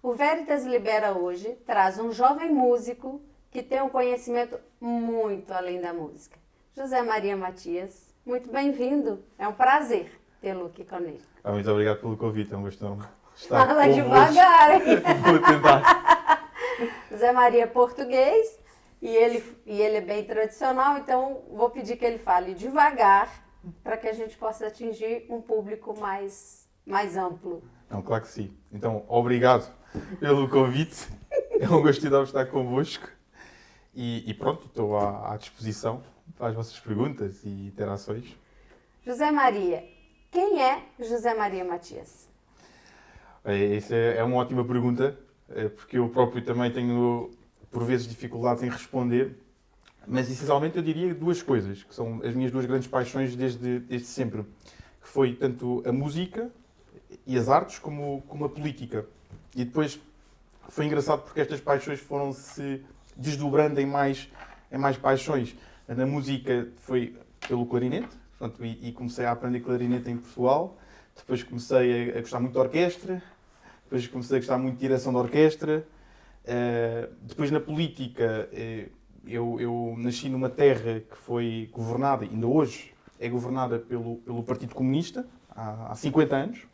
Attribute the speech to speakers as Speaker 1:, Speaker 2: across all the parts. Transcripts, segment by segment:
Speaker 1: O Veritas Libera hoje traz um jovem músico que tem um conhecimento muito além da música. José Maria Matias, muito bem-vindo. É um prazer tê-lo aqui conosco.
Speaker 2: Muito obrigado pelo convite, é uma questão de estar
Speaker 1: Fala
Speaker 2: convosco.
Speaker 1: devagar, hein?
Speaker 2: Vou tentar.
Speaker 1: José Maria é português e ele é bem tradicional, então vou pedir que ele fale devagar para que a gente possa atingir um público mais amplo.
Speaker 2: Não, claro que sim. Então, obrigado pelo convite. É um gosto enorme estar convosco. E pronto, estou à disposição para as vossas perguntas e interações.
Speaker 1: José Maria, quem é José Maria Matias?
Speaker 2: Essa é uma ótima pergunta, porque eu próprio também tenho, por vezes, dificuldades em responder. Mas, essencialmente, eu diria duas coisas, que são as minhas duas grandes paixões desde sempre. Que foi tanto a música e as artes, como a política. E depois foi engraçado porque estas paixões foram-se desdobrando em mais paixões. Na música foi pelo clarinete, portanto, e comecei a aprender clarinete em Portugal. Depois comecei a gostar muito de orquestra. Depois comecei a gostar muito de direção de orquestra. Depois na política, eu nasci numa terra que foi governada, ainda hoje é governada pelo Partido Comunista, há 50 anos.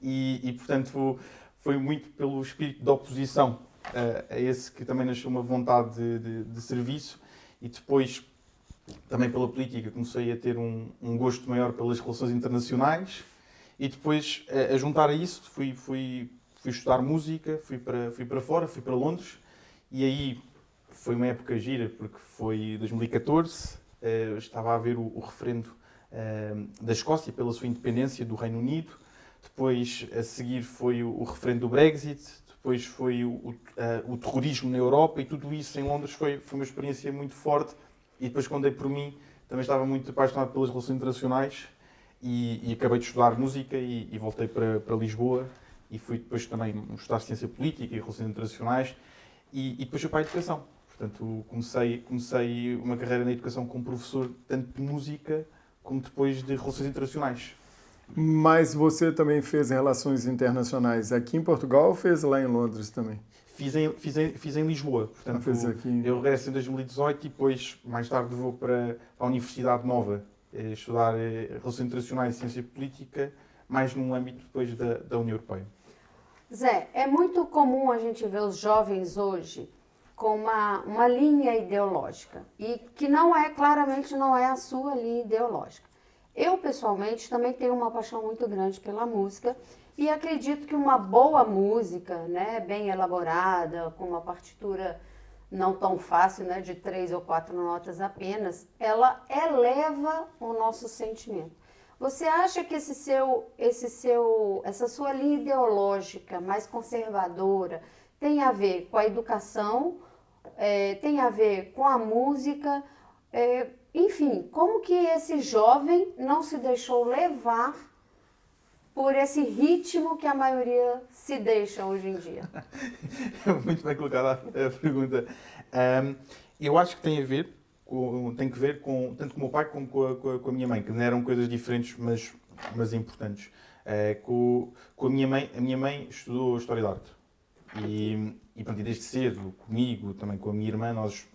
Speaker 2: E portanto, foi muito pelo espírito de oposição a esse que também nasceu uma vontade de serviço. E depois, também pela política, comecei a ter um gosto maior pelas relações internacionais. E depois, a juntar a isso, fui estudar música, fui para fora, fui para Londres. E aí foi uma época gira, porque foi 2014, estava a haver o referendo da Escócia pela sua independência do Reino Unido. Depois, a seguir, foi o referendo do Brexit. Depois foi o terrorismo na Europa. E tudo isso em Londres foi uma experiência muito forte. E depois, quando dei por mim, também estava muito apaixonado pelas relações internacionais. E acabei de estudar música e voltei para Lisboa. E fui depois também estudar ciência política e relações internacionais. E depois fui para a educação. Portanto, comecei uma carreira na educação como professor, tanto de música como depois de relações internacionais.
Speaker 3: Mas você também fez relações internacionais aqui em Portugal ou fez lá em Londres também?
Speaker 2: Fiz em Lisboa. Portanto,
Speaker 3: fez aqui.
Speaker 2: Eu regresso em 2018 e depois, mais tarde, vou para a Universidade Nova estudar Relações Internacionais e Ciência Política, mais num âmbito depois da União Europeia.
Speaker 1: Zé, é muito comum a gente ver os jovens hoje com uma linha ideológica e que claramente não é a sua linha ideológica. Eu, pessoalmente, também tenho uma paixão muito grande pela música e acredito que uma boa música, né, bem elaborada, com uma partitura não tão fácil, né, de 3 ou 4 notas apenas, ela eleva o nosso sentimento. Você acha que essa sua linha ideológica mais conservadora tem a ver com a educação, tem a ver com a música? Enfim, como que esse jovem não se deixou levar por esse ritmo que a maioria se deixa hoje em dia?
Speaker 2: Muito bem colocada a pergunta. Eu acho que tem que ver tanto com o meu pai como com a minha mãe, que não eram coisas diferentes, mas importantes. Com a minha mãe estudou História da Arte. E pronto, desde cedo, comigo, também com a minha irmã, nós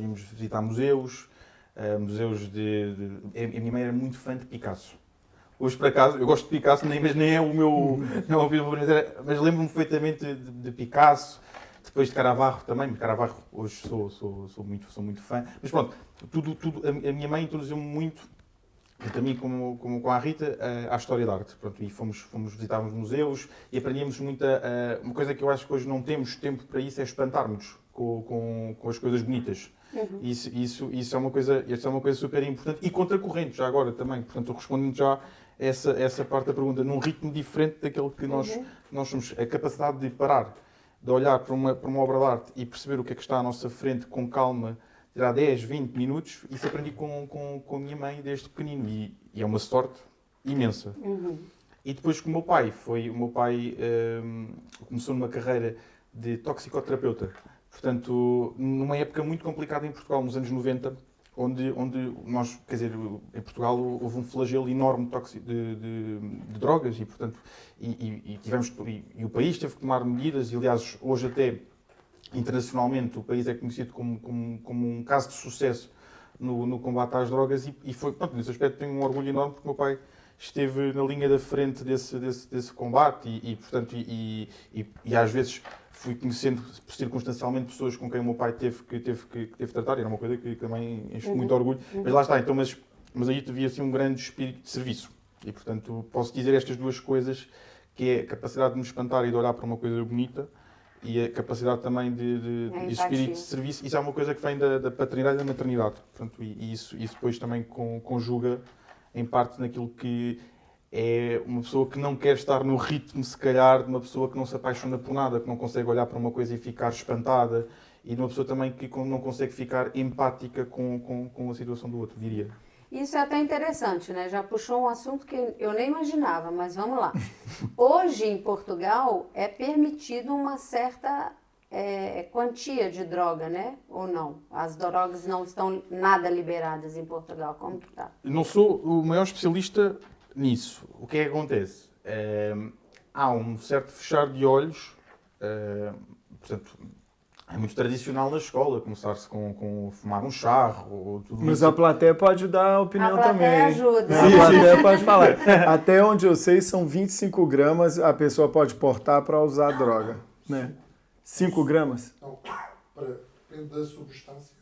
Speaker 2: íamos visitar museus. A minha mãe era muito fã de Picasso. Hoje, por acaso, eu gosto de Picasso, mas nem é o meu favorito, mas lembro-me perfeitamente de Picasso, depois de Caravaggio também. Caravaggio hoje sou muito fã. Mas pronto, a minha mãe introduziu-me muito, tanto a mim como com a Rita, à história da arte. Pronto, e fomos visitar os museus e aprendíamos muito. Uma coisa que eu acho que hoje não temos tempo para isso é espantar-nos com as coisas bonitas. Uhum. Isso é uma coisa super importante e contracorrente já agora também. Portanto, respondendo já essa parte da pergunta, num ritmo diferente daquele que nós somos, a capacidade de parar, de olhar para uma obra de arte e perceber o que é que está à nossa frente com calma, tirar 10, 20 minutos, isso aprendi com a minha mãe desde pequenino e é uma sorte imensa. Uhum. E depois com o meu pai, começou numa carreira de toxicoterapeuta. Portanto, numa época muito complicada em Portugal, nos anos 90, onde nós, quer dizer, em Portugal houve um flagelo enorme de drogas e, portanto, e o país teve que tomar medidas e, aliás, hoje até, internacionalmente, o país é conhecido como um caso de sucesso no combate às drogas e foi, pronto, nesse aspecto tenho um orgulho enorme porque o meu pai esteve na linha da frente desse combate portanto, às vezes fui conhecendo circunstancialmente pessoas com quem o meu pai teve que tratar, e era uma coisa que também enche muito orgulho. Mas lá está, então, mas aí havia assim um grande espírito de serviço. E, portanto, posso dizer estas duas coisas, que é a capacidade de me espantar e de olhar para uma coisa bonita e a capacidade também de espírito de serviço. Isso é uma coisa que vem da paternidade e da maternidade. Portanto, e isso depois também conjuga, em parte, naquilo que é uma pessoa que não quer estar no ritmo, se calhar, de uma pessoa que não se apaixona por nada, que não consegue olhar para uma coisa e ficar espantada, e de uma pessoa também que não consegue ficar empática com a situação do outro, diria.
Speaker 1: Isso é até interessante, né? Já puxou um assunto que eu nem imaginava, mas vamos lá. Hoje, em Portugal, é permitido uma certa quantia de droga, né? Ou não? As drogas não estão nada liberadas em Portugal. Como que está?
Speaker 2: Não sou o maior especialista nisso. O que é que acontece? Há um certo fechar de olhos, portanto, é muito tradicional na escola, começar-se com fumar um charro ou tudo
Speaker 3: Mas
Speaker 2: isso.
Speaker 3: a plateia pode dar opinião
Speaker 1: A
Speaker 3: também.
Speaker 1: plateia ajuda.
Speaker 3: A plateia pode falar. Até onde eu sei, são 25 gramas a pessoa pode portar para usar a droga. Né? 5 gramas?
Speaker 4: Não, depende da substância.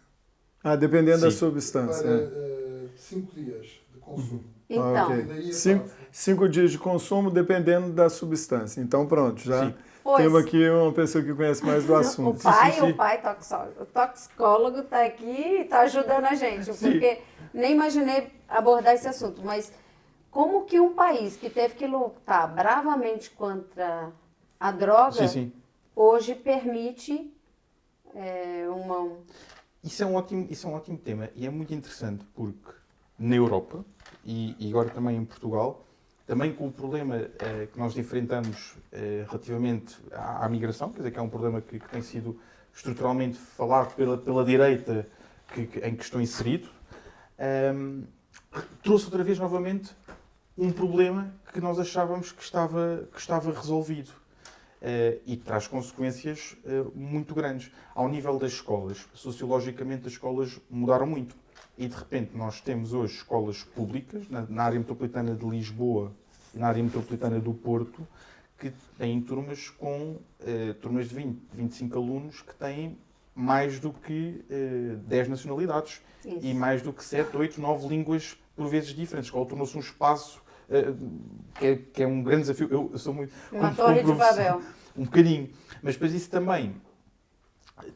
Speaker 3: Dependendo da
Speaker 2: Sim.
Speaker 3: substância.
Speaker 4: Para 5 dias de consumo.
Speaker 1: Então,
Speaker 3: Ok.
Speaker 4: E daí é
Speaker 3: 5 dias de consumo, dependendo da substância. Então, pronto, já
Speaker 2: Sim.
Speaker 3: temos aqui uma pessoa que conhece mais do assunto.
Speaker 1: o pai toxicólogo. O toxicólogo está aqui e está ajudando a gente, porque nem imaginei abordar esse assunto, mas como que um país que teve que lutar bravamente contra a droga, hoje permite uma...
Speaker 2: Isso é um ótimo tema e é muito interessante porque na Europa e agora também em Portugal, também com o problema que nós enfrentamos relativamente à migração, quer dizer, que é um problema que tem sido estruturalmente falado pela direita em que estou inserido, trouxe outra vez novamente um problema que nós achávamos que estava resolvido. E traz consequências muito grandes. Ao nível das escolas, sociologicamente as escolas mudaram muito. E de repente nós temos hoje escolas públicas, na área metropolitana de Lisboa e na área metropolitana do Porto, que têm turmas com turmas de 20, 25 alunos que têm mais do que 10 nacionalidades. Isso. E mais do que 7, 8, 9 línguas por vezes diferentes. A escola tornou-se um espaço que é um grande desafio. Eu sou muito...
Speaker 1: Uma torre de Babel.
Speaker 2: Um bocadinho. Mas depois isso também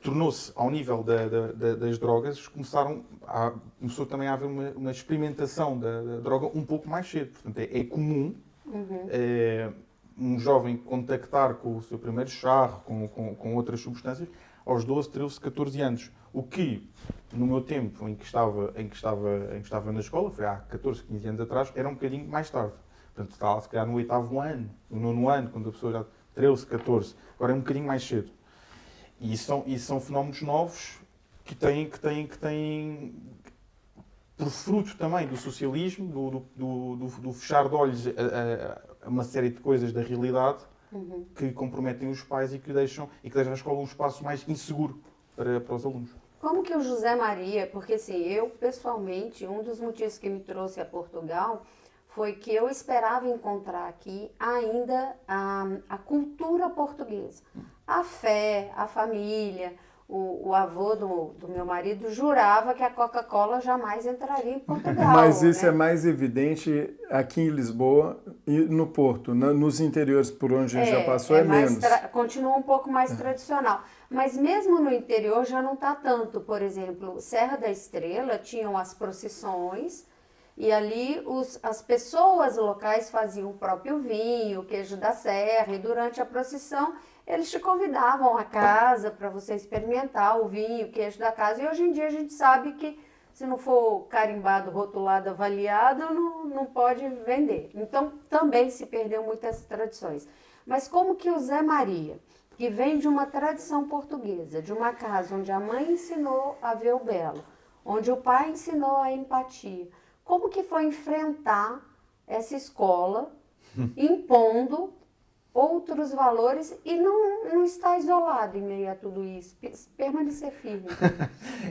Speaker 2: tornou-se, ao nível das drogas, começou também a haver uma experimentação da droga um pouco mais cedo. Portanto, é comum um jovem contactar com o seu primeiro charro, com outras substâncias, aos 12, 13, 14 anos. O que, no meu tempo em que estava na escola, foi há 14, 15 anos atrás, era um bocadinho mais tarde. Portanto, estava se calhar no 8º ano, no 9º ano, quando a pessoa já 13, 14. Agora é um bocadinho mais cedo. E isso são fenómenos novos que têm por fruto também do socialismo, do fechar de olhos a uma série de coisas da realidade que comprometem os pais e que deixam a escola um espaço mais inseguro para os alunos.
Speaker 1: Como que o José Maria, porque assim, eu pessoalmente, um dos motivos que me trouxe a Portugal foi que eu esperava encontrar aqui ainda a cultura portuguesa. A fé, a família. O avô do meu marido jurava que a Coca-Cola jamais entraria em Portugal.
Speaker 3: Mas isso
Speaker 1: né?
Speaker 3: é mais evidente aqui em Lisboa e no Porto. Nos interiores por onde a gente já passou é menos.
Speaker 1: Continua um pouco mais tradicional. Mas mesmo no interior já não está tanto. Por exemplo, Serra da Estrela tinham as procissões e ali as pessoas locais faziam o próprio vinho, o queijo da serra, e durante a procissão eles te convidavam à casa para você experimentar o vinho, o queijo da casa. E hoje em dia a gente sabe que se não for carimbado, rotulado, avaliado, não pode vender. Então também se perdeu muitas tradições. Mas como que o Zé Maria, que vem de uma tradição portuguesa, de uma casa onde a mãe ensinou a ver o belo, onde o pai ensinou a empatia. Como que foi enfrentar essa escola impondo outros valores e não estar isolado em meio a tudo isso, permanecer firme?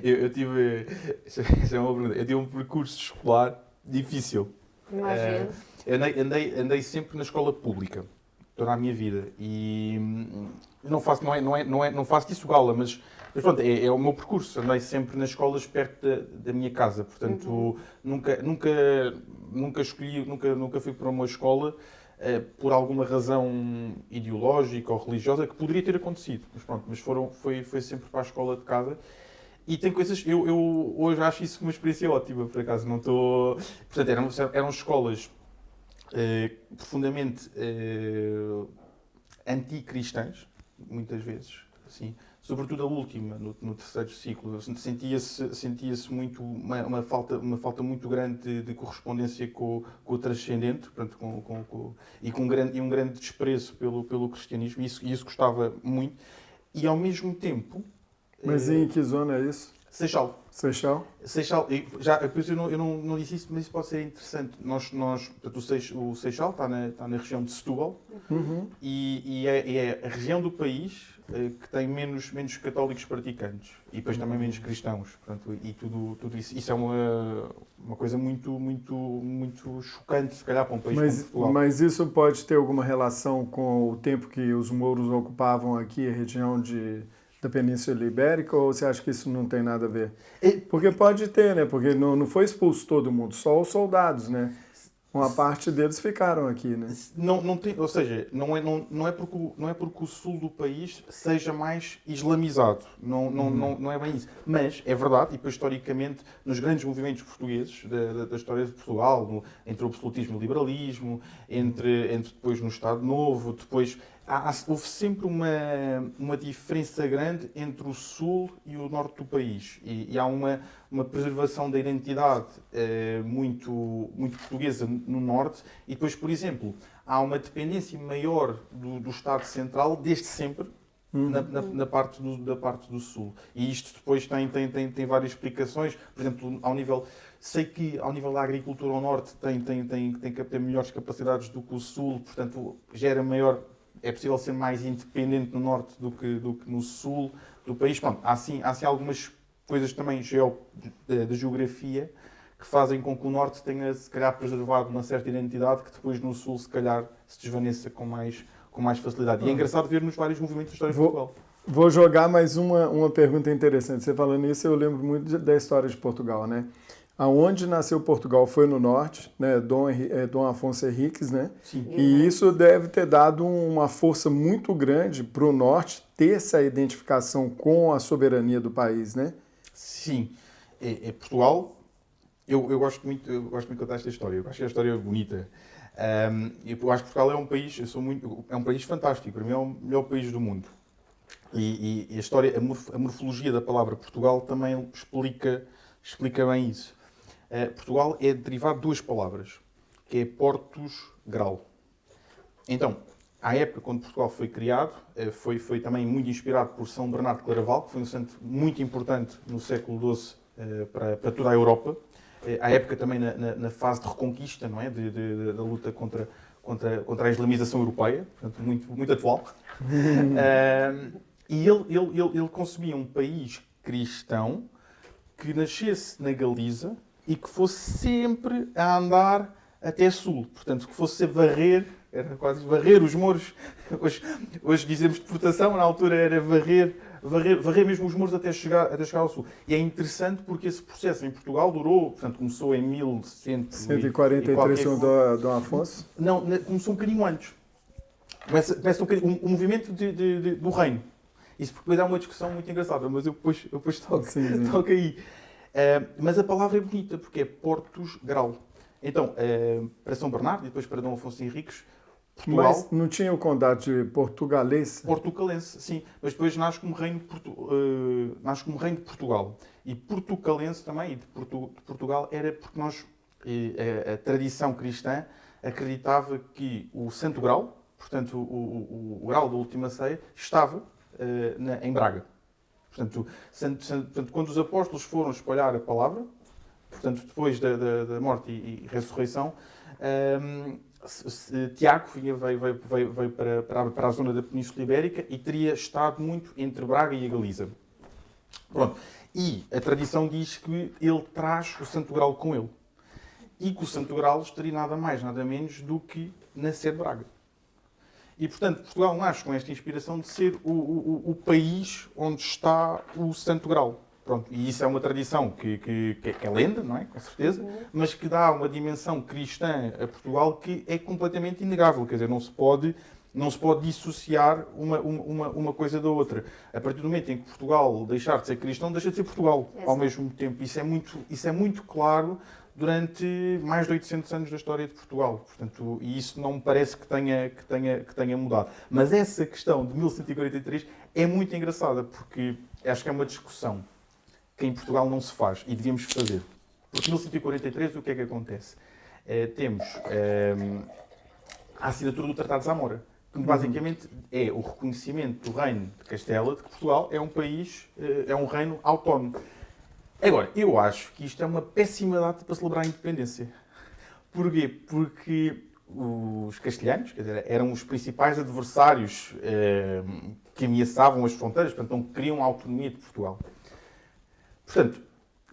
Speaker 2: Eu tive. Isso é uma pergunta. Eu tive um percurso escolar difícil.
Speaker 1: Imagino.
Speaker 2: Andei sempre na escola pública, toda a minha vida. E não faço, não faço disso gala, mas pronto, é o meu percurso. Andei sempre nas escolas perto da minha casa. Portanto, nunca escolhi, nunca fui para uma escola por alguma razão ideológica ou religiosa que poderia ter acontecido. Mas pronto, foi sempre para a escola de casa. E tem coisas, eu hoje acho isso uma experiência ótima, por acaso, não estou... Portanto, eram escolas profundamente anticristãs, muitas vezes, assim, sobretudo a última, no terceiro ciclo. Sentia-se muito uma falta muito grande de correspondência com o transcendente, portanto, e um grande desprezo pelo cristianismo, e isso gostava muito. E ao mesmo tempo...
Speaker 3: Mas em que zona é isso?
Speaker 2: Seixal.
Speaker 3: Seixal?
Speaker 2: Seixal, depois eu não disse isso, mas isso pode ser interessante. Portanto, o Seixal está na região de Setúbal e é a região do país que tem menos católicos praticantes e depois também menos cristãos. Portanto, e tudo isso. Isso é uma coisa muito chocante, se calhar, para um país como Portugal.
Speaker 3: Mas isso pode ter alguma relação com o tempo que os mouros ocupavam aqui a região da Península Ibérica, ou você acha que isso não tem nada a ver? Porque pode ter, né? Porque não foi expulso todo mundo, só os soldados, né? Uma parte deles ficaram aqui, né?
Speaker 2: Não tem, ou seja, não é porque o sul do país seja mais islamizado, não é bem isso. Mas é verdade, e depois historicamente, nos grandes movimentos portugueses da história de Portugal, entre o absolutismo e o liberalismo, entre depois no Estado Novo, depois... Houve sempre uma diferença grande entre o sul e o norte do país. E há uma preservação da identidade muito portuguesa no norte. E depois, por exemplo, há uma dependência maior do Estado Central desde sempre da parte do sul. E isto depois tem várias explicações. Por exemplo, sei que ao nível da agricultura, o norte tem melhores capacidades do que o sul. Portanto, gera maior... É possível ser mais independente no norte do que no sul do país. Pronto, há assim algumas coisas também da geografia que fazem com que o norte tenha, se calhar, preservado uma certa identidade que depois no sul, se calhar, se desvaneça com mais facilidade. E é engraçado ver nos vários movimentos da história de Portugal.
Speaker 3: Vou jogar mais uma pergunta interessante. Você falando isso, eu lembro muito da história de Portugal, né? Aonde nasceu Portugal foi no norte, né? Dom Afonso Henriques, né?
Speaker 2: Sim.
Speaker 3: E isso deve ter dado uma força muito grande para o norte ter essa identificação com a soberania do país, né?
Speaker 2: Sim. Portugal, eu gosto muito de contar esta história. Eu acho que a história é bonita. Eu acho que Portugal é um país, é um país fantástico. Para mim é o melhor país do mundo. E a história, a morfologia da palavra Portugal também explica bem isso. Portugal é derivado de duas palavras, que é Portus Grau. Então, à época, quando Portugal foi criado, foi também muito inspirado por São Bernardo de Claraval, que foi um santo muito importante no século XII para toda a Europa. À época também na fase de reconquista, não é? Da luta contra a islamização europeia, portanto, muito atual. E ele concebia um país cristão que nascesse na Galiza e que fosse sempre a andar até sul. Portanto, que fosse era quase varrer os mouros. Hoje dizemos deportação, na altura era varrer mesmo os mouros até chegar ao sul. E é interessante porque esse processo em Portugal durou, portanto, começou em
Speaker 3: 1143 com Dom Afonso?
Speaker 2: Não, começou um bocadinho antes. Começa um movimento do reino. Isso porque depois há uma discussão muito engraçada, mas eu depois toco aí. Mas a palavra é bonita, porque é Portus Grau. Então, para São Bernardo e depois para Dom Afonso Henriques, Portugal...
Speaker 3: Mas não tinha o condado de Portugalense?
Speaker 2: Portucalense, sim. Mas depois nasce como reino de Portugal. E Portucalense também, e de Portugal, era porque a tradição cristã acreditava que o Santo Grau, portanto o grau da última ceia, estava em Braga. Portanto, portanto, quando os apóstolos foram espalhar a palavra, portanto, depois da morte e ressurreição, Tiago veio para a zona da Península Ibérica e teria estado muito entre Braga e a Galiza. Pronto. E a tradição diz que ele traz o Santo Graal com ele. E que o Santo Graal estaria nada mais, nada menos do que nascer de Braga. E, portanto, Portugal nasce com esta inspiração de ser o país onde está o Santo Graal. Pronto, e isso é uma tradição que é lenda, não é? Com certeza, mas que dá uma dimensão cristã a Portugal que é completamente inegável. Quer dizer, não se pode dissociar uma coisa da outra. A partir do momento em que Portugal deixar de ser cristão, deixa de ser Portugal ao mesmo tempo. Isso é muito claro durante mais de 800 anos da história de Portugal. Portanto, e isso não me parece que tenha mudado. Mas essa questão de 1143 é muito engraçada, porque acho que é uma discussão que em Portugal não se faz e devíamos fazer. Porque em 1143 o que é que acontece? Temos a assinatura do Tratado de Zamora, que basicamente é o reconhecimento do reino de Castela, de que Portugal é um país, é um reino autónomo. Agora, eu acho que isto é uma péssima data para celebrar a independência. Porquê? Porque os castelhanos, quer dizer, eram os principais adversários que ameaçavam as fronteiras, portanto, não queriam a autonomia de Portugal. Portanto,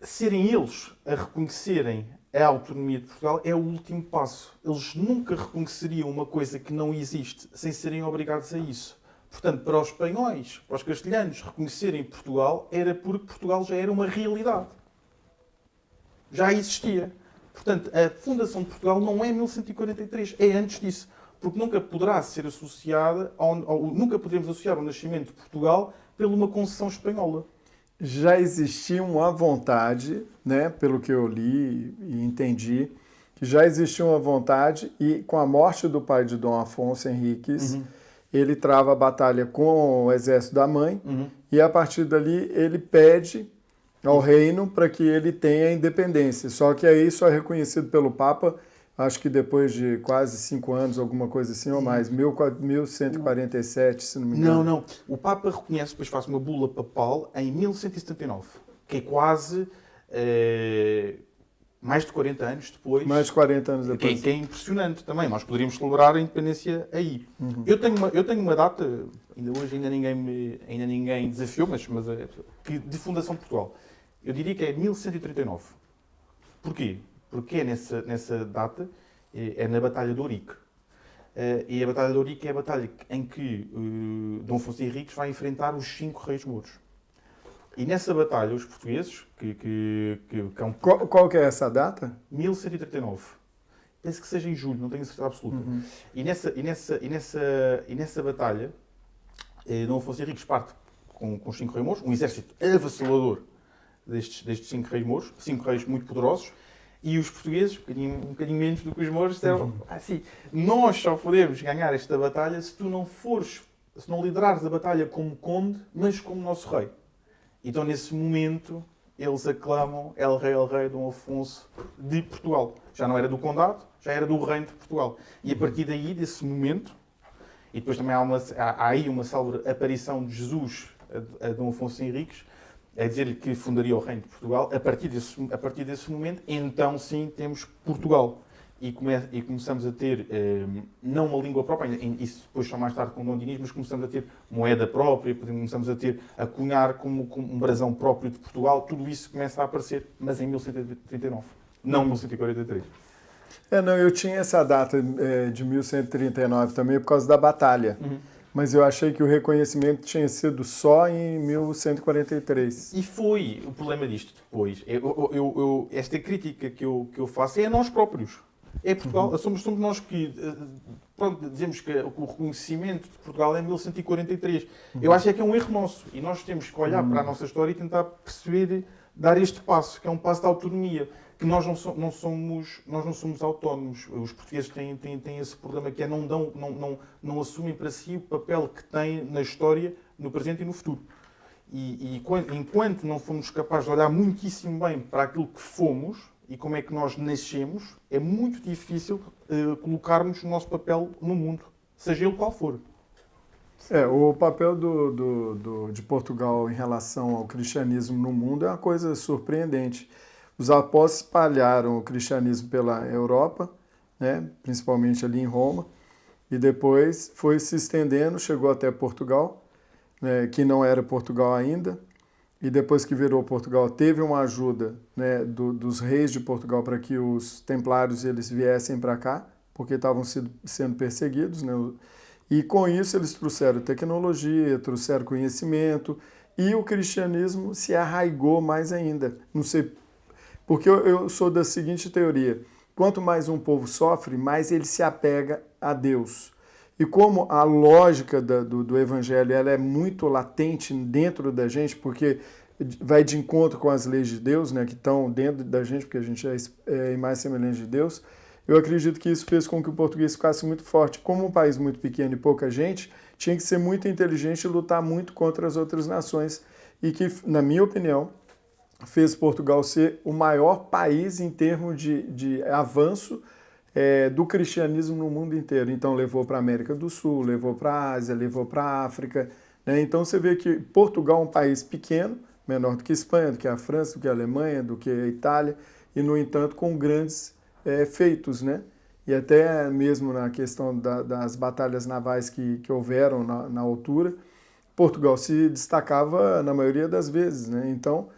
Speaker 2: serem eles a reconhecerem a autonomia de Portugal é o último passo. Eles nunca reconheceriam uma coisa que não existe sem serem obrigados a isso. Portanto, para os espanhóis, para os castelhanos reconhecerem Portugal, era porque Portugal já era uma realidade. Já existia. Portanto, a fundação de Portugal não é 1143, é antes disso. Porque nunca poderá ser associada, nunca podemos associar o nascimento de Portugal pela uma concessão espanhola.
Speaker 3: Já existia uma vontade, né, pelo que eu li e entendi, que já existia uma vontade e com a morte do pai de Dom Afonso Henriques, ele trava a batalha com o exército da mãe e a partir dali ele pede ao reino para que ele tenha independência. Só que aí só é reconhecido pelo Papa, acho que depois de quase 5 anos, alguma coisa assim ou mais, 1147, se não me engano.
Speaker 2: Não. O Papa reconhece, depois faz uma bula papal em 1179, que é quase mais de 40 anos depois.
Speaker 3: Mais de 40 anos depois.
Speaker 2: Que é impressionante também. Nós poderíamos celebrar a independência aí. Eu tenho uma data, ainda hoje ainda ninguém desafiou, mas de fundação de Portugal. Eu diria que é 1139. Porquê? Porque é nessa data, é na Batalha de Ourique. E a Batalha de Ourique é a batalha em que Dom Afonso Henriques vai enfrentar os 5 reis mouros. E nessa batalha, os portugueses,
Speaker 3: Qual que é essa data?
Speaker 2: 1139. Penso que seja em julho, não tenho certeza absoluta. E nessa batalha, Dom Afonso Henriques parte com os 5 reis mouros, um exército avassalador destes 5 reis mouros, 5 reis muito poderosos, e os portugueses, um bocadinho menos do que os mouros, disseram assim: nós só podemos ganhar esta batalha se tu não liderares a batalha como conde, mas como nosso rei. Então, nesse momento, eles aclamam El Rei Dom Afonso de Portugal. Já não era do condado, já era do reino de Portugal. E a partir daí, desse momento, e depois também há aí uma célebre aparição de Jesus a Dom Afonso Henriques, a dizer-lhe que fundaria o reino de Portugal. A partir desse momento, então sim, temos Portugal. E começamos a ter, não uma língua própria, isso depois só mais tarde com o Dom Dinis, mas começamos a ter moeda própria, começamos a cunhar como um brasão próprio de Portugal. Tudo isso começa a aparecer, mas em 1139, não 1143.
Speaker 3: Eu tinha essa data de 1139 também por causa da batalha. Mas eu achei que o reconhecimento tinha sido só em 1143.
Speaker 2: E foi o problema disto depois. Esta crítica que eu faço é a nós próprios. É Portugal, somos nós que dizemos que o reconhecimento de Portugal é em 1143. Eu acho que é um erro nosso. E nós temos que olhar para a nossa história e tentar perceber, dar este passo, que é um passo de autonomia. Que nós não somos autónomos. Os portugueses têm esse problema, que é não assumem para si o papel que têm na história, no presente e no futuro. E enquanto não fomos capazes de olhar muitíssimo bem para aquilo que fomos e como é que nós nascemos, é muito difícil colocarmos o nosso papel no mundo, seja ele qual for.
Speaker 3: O papel de Portugal em relação ao cristianismo no mundo é uma coisa surpreendente. Os apóstolos espalharam o cristianismo pela Europa, né, principalmente ali em Roma, e depois foi se estendendo, chegou até Portugal, né, que não era Portugal ainda, e depois que virou Portugal teve uma ajuda, né, dos reis de Portugal para que os templários eles viessem para cá, porque estavam sendo perseguidos, né, e com isso eles trouxeram tecnologia, trouxeram conhecimento, e o cristianismo se arraigou mais ainda. Não sei, porque eu sou da seguinte teoria: quanto mais um povo sofre, mais ele se apega a Deus. E como a lógica do evangelho ela é muito latente dentro da gente, porque vai de encontro com as leis de Deus, né, que estão dentro da gente, porque a gente é imagem e semelhança de Deus, eu acredito que isso fez com que o português ficasse muito forte. Como um país muito pequeno e pouca gente, tinha que ser muito inteligente e lutar muito contra as outras nações. E que, na minha opinião, fez Portugal ser o maior país em termos de avanço do cristianismo no mundo inteiro. Então levou para a América do Sul, levou para a Ásia, levou para a África, né? Então você vê que Portugal é um país pequeno, menor do que a Espanha, do que a França, do que a Alemanha, do que a Itália, e no entanto com grandes feitos, né? E até mesmo na questão das batalhas navais que houveram na altura, Portugal se destacava na maioria das vezes, né? Então,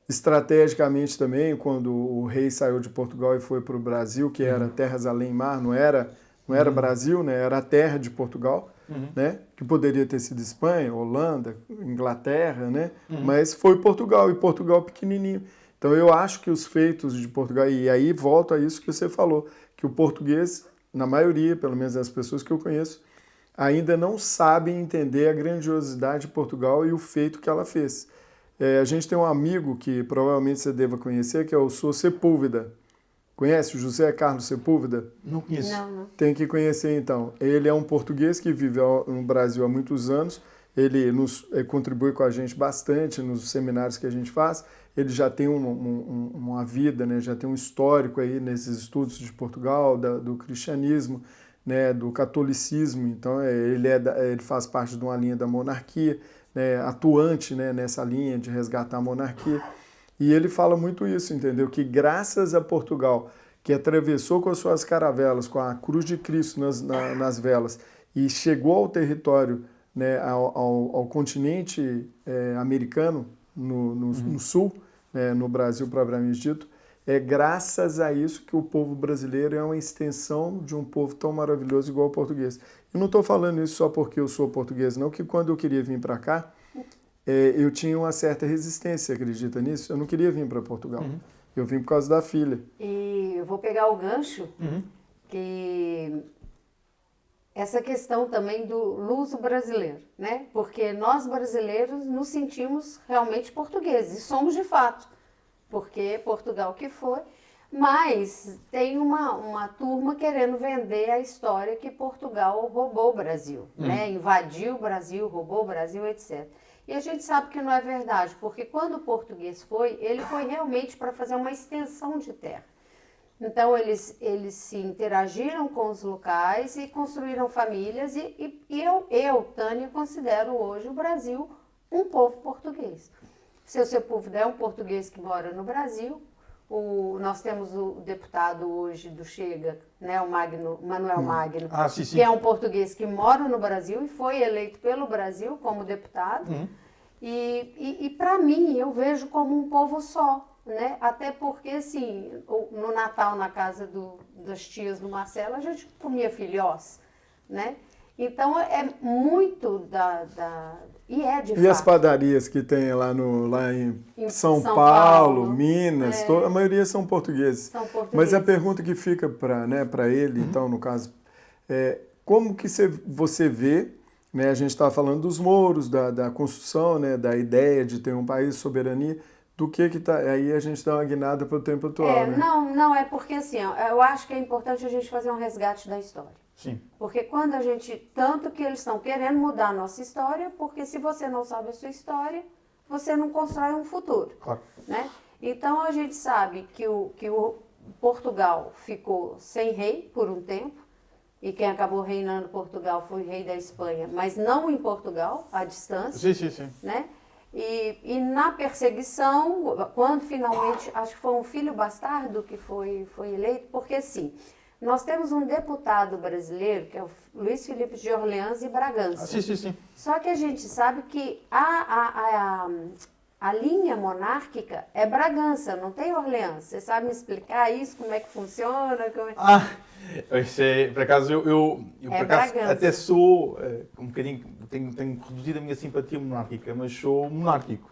Speaker 3: estrategicamente também, quando o rei saiu de Portugal e foi para o Brasil, que era terras além mar, não era Brasil, né? Era a terra de Portugal, né? Que poderia ter sido Espanha, Holanda, Inglaterra, né? Mas foi Portugal, e Portugal pequenininho. Então eu acho que os feitos de Portugal, e aí volto a isso que você falou, que o português, na maioria, pelo menos as pessoas que eu conheço, ainda não sabem entender a grandiosidade de Portugal e o feito que ela fez. A gente tem um amigo que provavelmente você deva conhecer, que é o Sr. Sepúlveda. Conhece o José Carlos Sepúlveda?
Speaker 2: Não conheço.
Speaker 1: Não.
Speaker 3: Tem que conhecer então. Ele é um português que vive no Brasil há muitos anos. Ele contribui com a gente bastante nos seminários que a gente faz. Ele já tem uma vida, né? Já tem um histórico aí nesses estudos de Portugal, do cristianismo, né? Do catolicismo. Então ele faz parte de uma linha da monarquia, né? Atuante, né? Nessa linha de resgatar a monarquia. E ele fala muito isso, entendeu? Que graças a Portugal, que atravessou com as suas caravelas, com a cruz de Cristo nas velas, e chegou ao território, né, ao continente americano, no sul, né, no Brasil propriamente dito, é graças a isso que o povo brasileiro é uma extensão de um povo tão maravilhoso igual o português. Eu não estou falando isso só porque eu sou português, não, que quando eu queria vir para cá, eu tinha uma certa resistência, acredita nisso? Eu não queria vir para Portugal. Eu vim por causa da filha.
Speaker 1: E eu vou pegar o gancho, que essa questão também do luso brasileiro, né? Porque nós brasileiros nos sentimos realmente portugueses, e somos de fato, porque Portugal que foi, mas tem uma turma querendo vender a história que Portugal roubou o Brasil, né? Invadiu o Brasil, roubou o Brasil, etc. E a gente sabe que não é verdade, porque quando o português foi, ele foi realmente para fazer uma extensão de terra. Então, eles se interagiram com os locais e construíram famílias, e eu, Tânia, considero hoje o Brasil um povo português. Seu Sepúlveda é um português que mora no Brasil. Nós temos o deputado hoje do Chega, né, o Manuel Magno, que é um português que mora no Brasil e foi eleito pelo Brasil como deputado. E para mim, eu vejo como um povo só, né? Até porque, assim, no Natal, na casa das tias do Marcelo, a gente comia filhós, né? Então, é muito e é de fato.
Speaker 3: E as padarias que tem lá em São Paulo, Minas, a maioria são portugueses. Mas a pergunta que fica para ele, então, no caso, como que você vê, né, a gente estava falando dos mouros, da construção, né, da ideia de ter um país, soberania, do que está... Aí a gente dá uma guinada para o tempo atual, né?
Speaker 1: Não, é porque assim, eu acho que é importante a gente fazer um resgate da história.
Speaker 2: Sim.
Speaker 1: Porque quando tanto que eles estão querendo mudar a nossa história, porque se você não sabe a sua história, você não constrói um futuro.
Speaker 2: Claro.
Speaker 1: Né? Então a gente sabe que o Portugal ficou sem rei por um tempo, e quem acabou reinando Portugal foi o rei da Espanha, mas não em Portugal, à distância,
Speaker 2: Sim, sim, sim.
Speaker 1: né? E na perseguição, quando finalmente, acho que foi um filho bastardo que foi eleito, porque assim, nós temos um deputado brasileiro, que é o Luiz Felipe de Orleans e Bragança.
Speaker 2: Sim, sim, sim.
Speaker 1: Só que a gente sabe que a linha monárquica é Bragança, não tem Orleans. Você sabe me explicar isso, como é que funciona?
Speaker 2: Isso é, por acaso, eu por acaso,
Speaker 1: Bragança.
Speaker 2: até sou um bocadinho, tenho reduzido a minha simpatia monárquica, mas sou monárquico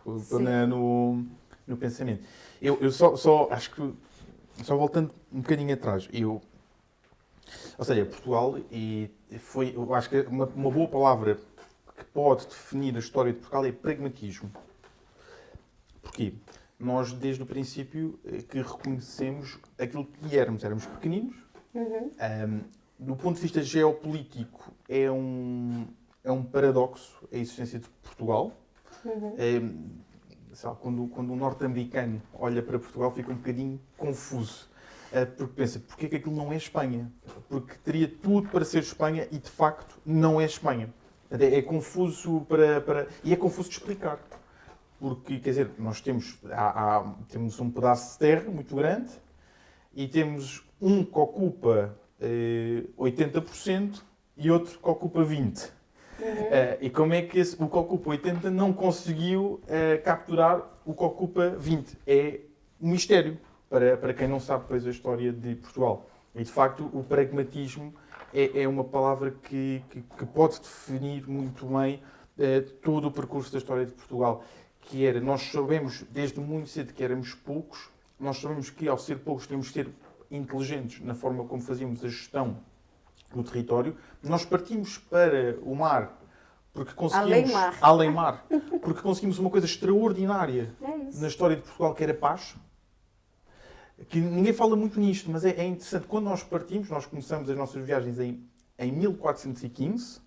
Speaker 2: no pensamento. Eu só acho que, só voltando um bocadinho atrás, ou seja, Portugal, eu acho que uma boa palavra que pode definir a história de Portugal é pragmatismo. Porquê? Nós, desde o princípio, que reconhecemos aquilo que éramos pequeninos. Do ponto de vista geopolítico, é um paradoxo a existência de Portugal. Quando um norte-americano olha para Portugal, fica um bocadinho confuso. Porque pensa, porquê que aquilo não é Espanha? Porque teria tudo para ser Espanha e, de facto, não é Espanha. É confuso e é confuso de explicar. Porque, quer dizer, nós temos um pedaço de terra muito grande e temos um que ocupa 80% e outro que ocupa 20%. E como é que o que ocupa 80% não conseguiu capturar o que ocupa 20%? É um mistério para quem não sabe depois a história de Portugal. E, de facto, o pragmatismo é uma palavra que pode definir muito bem todo o percurso da história de Portugal. Nós sabemos desde muito cedo que éramos poucos, nós sabemos que ao ser poucos tínhamos que ser inteligentes na forma como fazíamos a gestão do território. Nós partimos para o mar porque conseguimos... Além mar. Porque conseguimos uma coisa extraordinária na história de Portugal, que era paz. Que ninguém fala muito nisto, mas é interessante. Quando nós partimos, nós começamos as nossas viagens em 1415,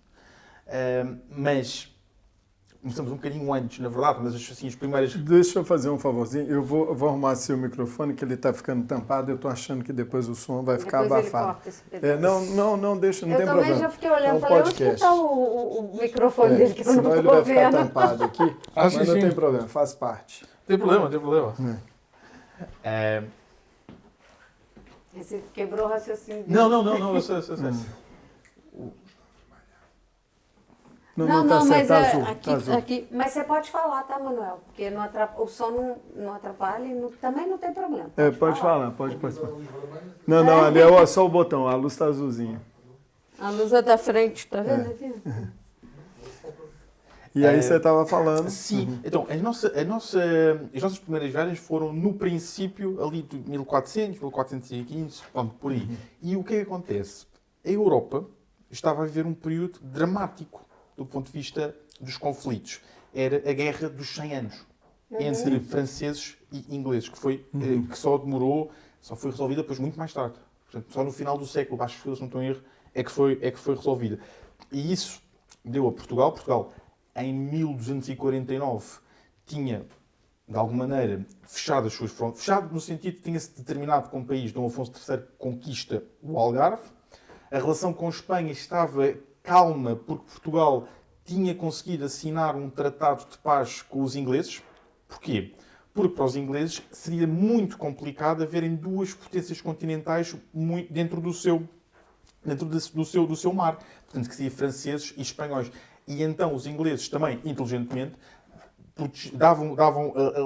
Speaker 2: mas... Começamos um bocadinho antes, na verdade, mas assim, as primeiras...
Speaker 3: Deixa eu fazer um favorzinho. Eu vou arrumar seu microfone, que ele está ficando tampado. Eu estou achando que depois o som vai ficar abafado. Não, deixa, não tem problema.
Speaker 1: Eu também já fiquei olhando e falei, onde que está o microfone dele, que eu não
Speaker 3: estou vendo. Senão ele vai ficar tampado aqui, mas não tem problema, faz parte.
Speaker 2: Tem problema.
Speaker 1: Você quebrou o raciocínio dele.
Speaker 2: Não, eu sei.
Speaker 3: Não, tá certo, tá azul, tá azul.
Speaker 1: Aqui, mas você pode falar, tá, Manuel? Porque o som não atrapalha e também não tem problema.
Speaker 3: Pode falar, pode participar. Não, ali é só o botão, a luz tá azulzinha.
Speaker 1: A luz é da frente, tá vendo aqui?
Speaker 3: E aí você estava falando...
Speaker 2: Sim, então, as nossas primeiras viagens foram no princípio ali de 1400, 1415, pronto, por aí. E o que é que acontece? A Europa estava a viver um período dramático do ponto de vista dos conflitos. Era a Guerra dos 100 Anos entre franceses e ingleses, que só foi resolvida depois muito mais tarde. Portanto, só no final do século, acho que se não estou em erro, é que foi resolvida. E isso deu a Portugal. Portugal, em 1249, tinha, de alguma maneira, fechado as suas fronteiras. Fechado no sentido que tinha-se determinado como país, Dom Afonso III conquista o Algarve. A relação com Espanha estava calma, porque Portugal tinha conseguido assinar um tratado de paz com os ingleses. Porquê? Porque para os ingleses seria muito complicado haverem duas potências continentais dentro do seu mar. Portanto, que seria franceses e espanhóis. E então os ingleses também, inteligentemente,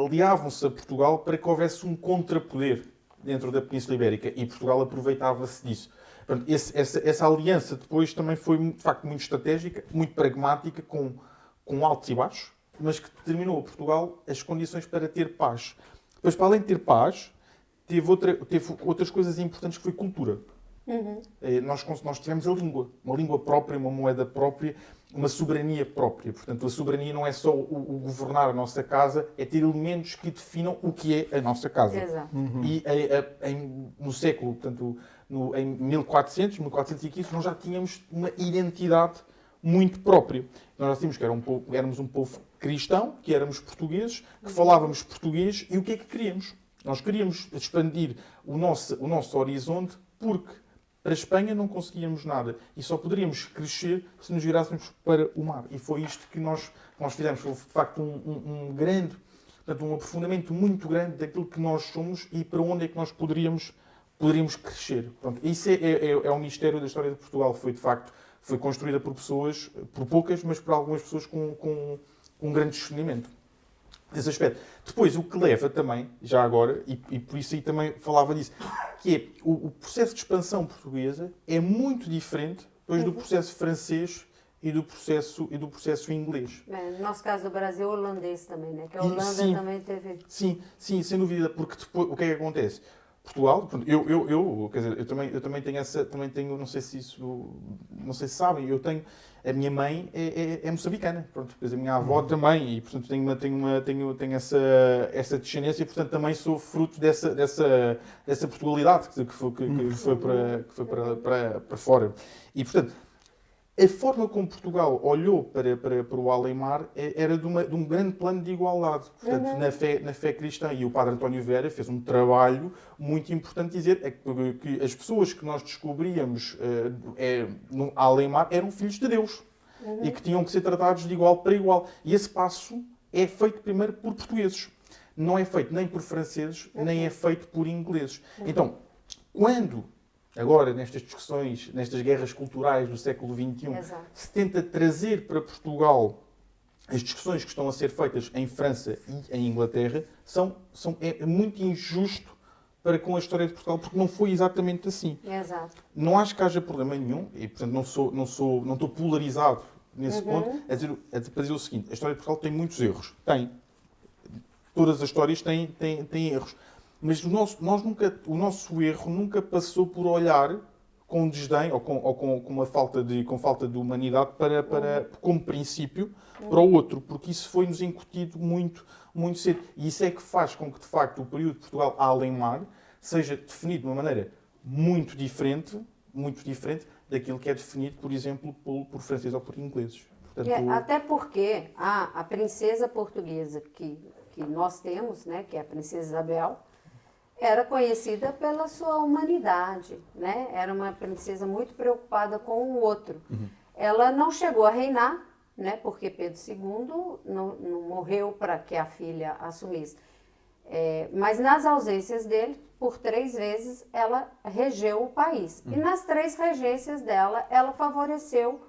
Speaker 2: aliavam-se a Portugal para que houvesse um contrapoder dentro da Península Ibérica. E Portugal aproveitava-se disso. Portanto, essa aliança depois também foi, de facto, muito estratégica, muito pragmática, com altos e baixos, mas que determinou a Portugal as condições para ter paz. Depois, para além de ter paz, teve outras coisas importantes, que foi cultura. Nós tivemos a língua, uma língua própria, uma moeda própria, uma soberania própria. Portanto, a soberania não é só o governar a nossa casa, é ter elementos que definam o que é a nossa casa.
Speaker 1: Exato.
Speaker 2: E no século, portanto, em 1415, nós já tínhamos uma identidade muito própria. Nós já tínhamos que éramos um povo cristão, que éramos portugueses, que falávamos português, e o que é que queríamos? Nós queríamos expandir o nosso horizonte, porque Para a Espanha não conseguíamos nada e só poderíamos crescer se nos virássemos para o mar. E foi isto que nós fizemos. Foi, de facto, um grande, portanto, um aprofundamento muito grande daquilo que nós somos e para onde é que nós poderíamos crescer. Pronto, isso é o mistério da história de Portugal. Foi, de facto, foi construída por pessoas, por poucas, mas por algumas pessoas com um grande discernimento. Nesse aspecto. Depois, o que leva também, já agora, e por isso aí também falava disso, que é o processo de expansão portuguesa é muito diferente depois do processo francês e do processo inglês.
Speaker 1: No nosso caso do Brasil, holandês também, né? Que a Holanda
Speaker 2: sim,
Speaker 1: também teve...
Speaker 2: Sim, sem dúvida, porque depois, o que é que acontece? Portugal, quer dizer, eu também tenho, não sei se sabem, a minha mãe é moçambicana, pronto, depois a minha avó também, e portanto tenho essa descendência, e portanto também sou fruto dessa Portugalidade que foi para fora. E portanto, a forma como Portugal olhou para o além-mar era de um grande plano de igualdade, portanto, na fé cristã. E o padre António Vera fez um trabalho muito importante de dizer que as pessoas que nós descobríamos no além-mar eram filhos de Deus e que tinham que ser tratados de igual para igual. E esse passo é feito primeiro por portugueses. Não é feito nem por franceses, nem é feito por ingleses. Então, quando... Agora, nestas discussões, nestas guerras culturais do século XXI, se tenta trazer para Portugal as discussões que estão a ser feitas em França e em Inglaterra, é muito injusto para com a história de Portugal, porque não foi exatamente assim.
Speaker 1: Exato.
Speaker 2: Não acho que haja problema nenhum, e portanto não estou polarizado nesse ponto, para dizer o seguinte: a história de Portugal tem muitos erros. Tem. Todas as histórias têm erros. Mas o nosso erro nunca passou por olhar com desdém ou com falta de humanidade como princípio para o outro, porque isso foi-nos incutido muito, muito cedo. E isso é que faz com que, de facto, o período de Portugal além-mar seja definido de uma maneira muito diferente daquilo que é definido, por exemplo, por franceses ou por ingleses. Portanto,
Speaker 1: até porque a princesa portuguesa que nós temos, né, que é a princesa Isabel, era conhecida pela sua humanidade, né? Era uma princesa muito preocupada com o outro. Ela não chegou a reinar, né? Porque Pedro II não morreu para que a filha assumisse. Mas nas ausências dele, por 3 vezes, ela regeu o país. E nas 3 regências dela, ela favoreceu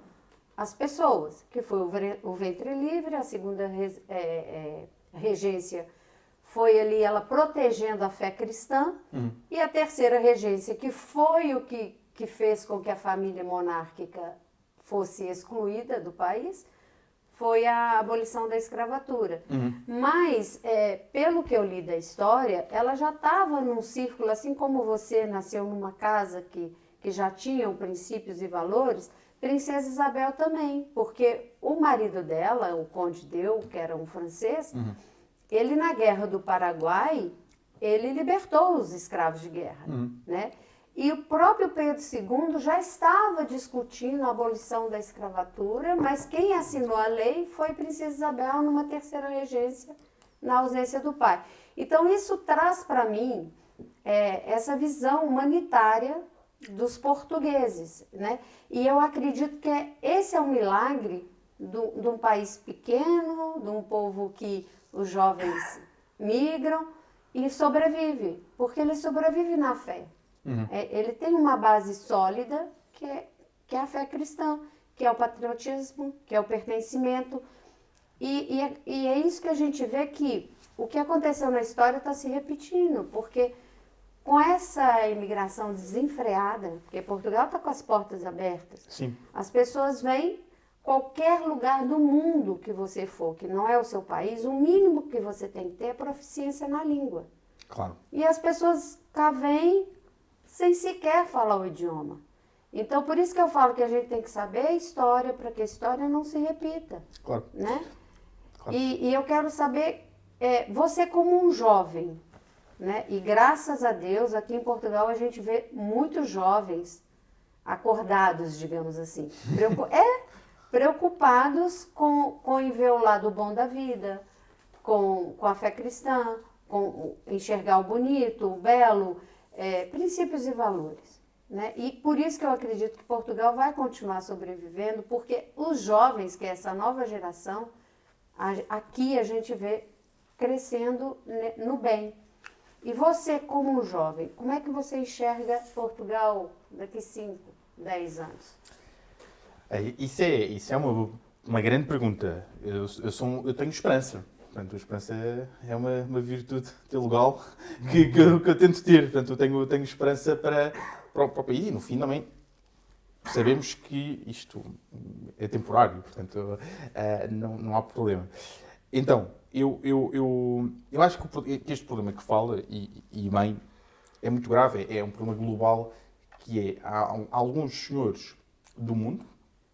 Speaker 1: as pessoas, que foi o ventre livre, a segunda regência foi ali ela protegendo a fé cristã, e a terceira regência, que foi o que fez com que a família monárquica fosse excluída do país, foi a abolição da escravatura. Mas, pelo que eu li da história, ela já estava num círculo, assim como você nasceu numa casa que já tinham princípios e valores, Princesa Isabel também, porque o marido dela, o Conde Deu, que era um francês, ele, na Guerra do Paraguai, ele libertou os escravos de guerra, né? E o próprio Pedro II já estava discutindo a abolição da escravatura, mas quem assinou a lei foi Princesa Isabel numa terceira regência, na ausência do pai. Então, isso traz para mim essa visão humanitária dos portugueses, né? E eu acredito que esse é um milagre de um país pequeno, de um povo que os jovens migram e sobrevive, porque ele sobrevive na fé. Ele tem uma base sólida que é a fé cristã, que é o patriotismo, que é o pertencimento. E é isso que a gente vê, que o que aconteceu na história está se repetindo, porque com essa imigração desenfreada, porque Portugal está com as portas abertas,
Speaker 2: sim.
Speaker 1: As pessoas vêm, qualquer lugar do mundo que você for, que não é o seu país, o mínimo que você tem que ter é proficiência na língua.
Speaker 2: Claro.
Speaker 1: E as pessoas cá vêm sem sequer falar o idioma. Então, por isso que eu falo que a gente tem que saber a história, para que a história não se repita.
Speaker 2: Claro.
Speaker 1: Né?
Speaker 2: Claro.
Speaker 1: E eu quero saber, você como um jovem, né? E graças a Deus, aqui em Portugal, a gente vê muitos jovens acordados, digamos assim. Preocupados com ver o lado bom da vida, com a fé cristã, com enxergar o bonito, o belo, princípios e valores. né? E por isso que eu acredito que Portugal vai continuar sobrevivendo, porque os jovens, que é essa nova geração, aqui a gente vê crescendo no bem. E você, como um jovem, como é que você enxerga Portugal daqui 5, 10 anos?
Speaker 2: Isso é uma grande pergunta. Eu tenho esperança. Portanto, a esperança é uma virtude teologal que eu tento ter. Portanto, eu tenho esperança para o país e, no fim, também sabemos que isto é temporário. Portanto, não há problema. Então, eu acho que este problema que fala, e bem, é muito grave. É um problema global que há alguns senhores do mundo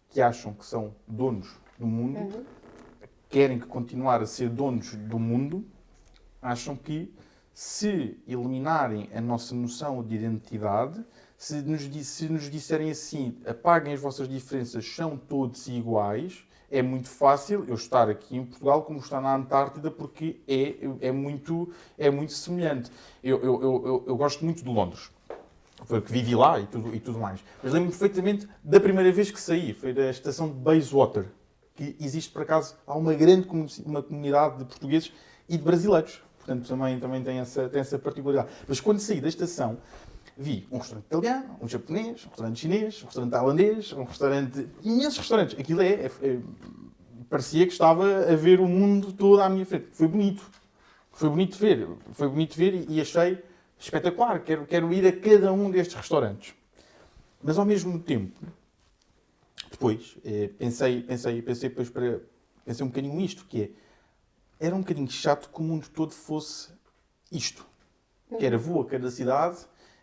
Speaker 2: que acham que são donos do mundo, querem continuar a ser donos do mundo, acham que se eliminarem a nossa noção de identidade, se nos disserem assim, apaguem as vossas diferenças, são todos iguais, é muito fácil eu estar aqui em Portugal como estar na Antártida, porque é muito semelhante. Eu gosto muito de Londres. Foi que vivi lá e tudo mais. Mas lembro-me perfeitamente da primeira vez que saí. Foi da estação de Bayswater, que existe, por acaso, há uma grande uma comunidade de portugueses e de brasileiros. Portanto, também tem essa particularidade. Mas quando saí da estação, vi um restaurante italiano, um japonês, um restaurante chinês, um restaurante tailandês, um restaurante... imensos restaurantes. Aquilo parecia que estava a ver o mundo todo à minha frente. Foi bonito. Foi bonito de ver e achei espetacular. Quero ir a cada um destes restaurantes. Mas, ao mesmo tempo, depois, pensei um bocadinho nisto, que era um bocadinho chato que o mundo todo fosse isto. Que era, vou a cada cidade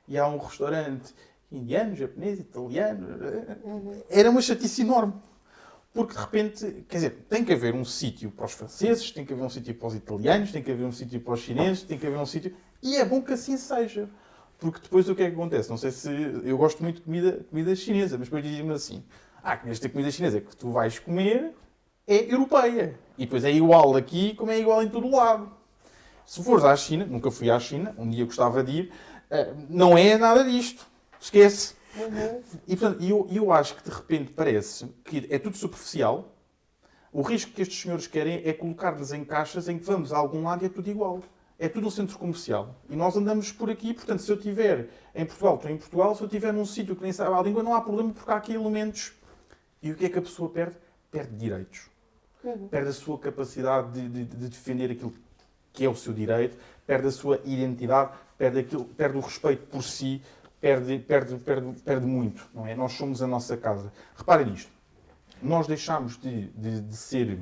Speaker 2: e há um restaurante indiano, japonês, italiano. Era uma chatice enorme. Porque, de repente, quer dizer, tem que haver um sítio para os franceses, tem que haver um sítio para os italianos, tem que haver um sítio para os chineses, tem que haver um sítio... E é bom que assim seja. Porque depois o que é que acontece? Não sei se... Eu gosto muito de comida chinesa, mas depois dizem-me assim, esta comida chinesa que tu vais comer é europeia. E depois é igual aqui como é igual em todo o lado. Se fores à China, nunca fui à China, um dia gostava de ir, não é nada disto. Esquece. E portanto, eu acho que de repente parece que é tudo superficial. O risco que estes senhores querem é colocar-nos em caixas em que vamos a algum lado e é tudo igual. É tudo um centro comercial. E nós andamos por aqui, portanto, se eu estiver em Portugal, estou em Portugal. Se eu estiver num sítio que nem sabe a língua, não há problema, porque há aqui elementos. E o que é que a pessoa perde? Perde direitos. Perde a sua capacidade de defender aquilo que é o seu direito, perde a sua identidade, perde o respeito por si, perde muito, não é? Nós somos a nossa casa. Reparem nisto. Nós deixámos de ser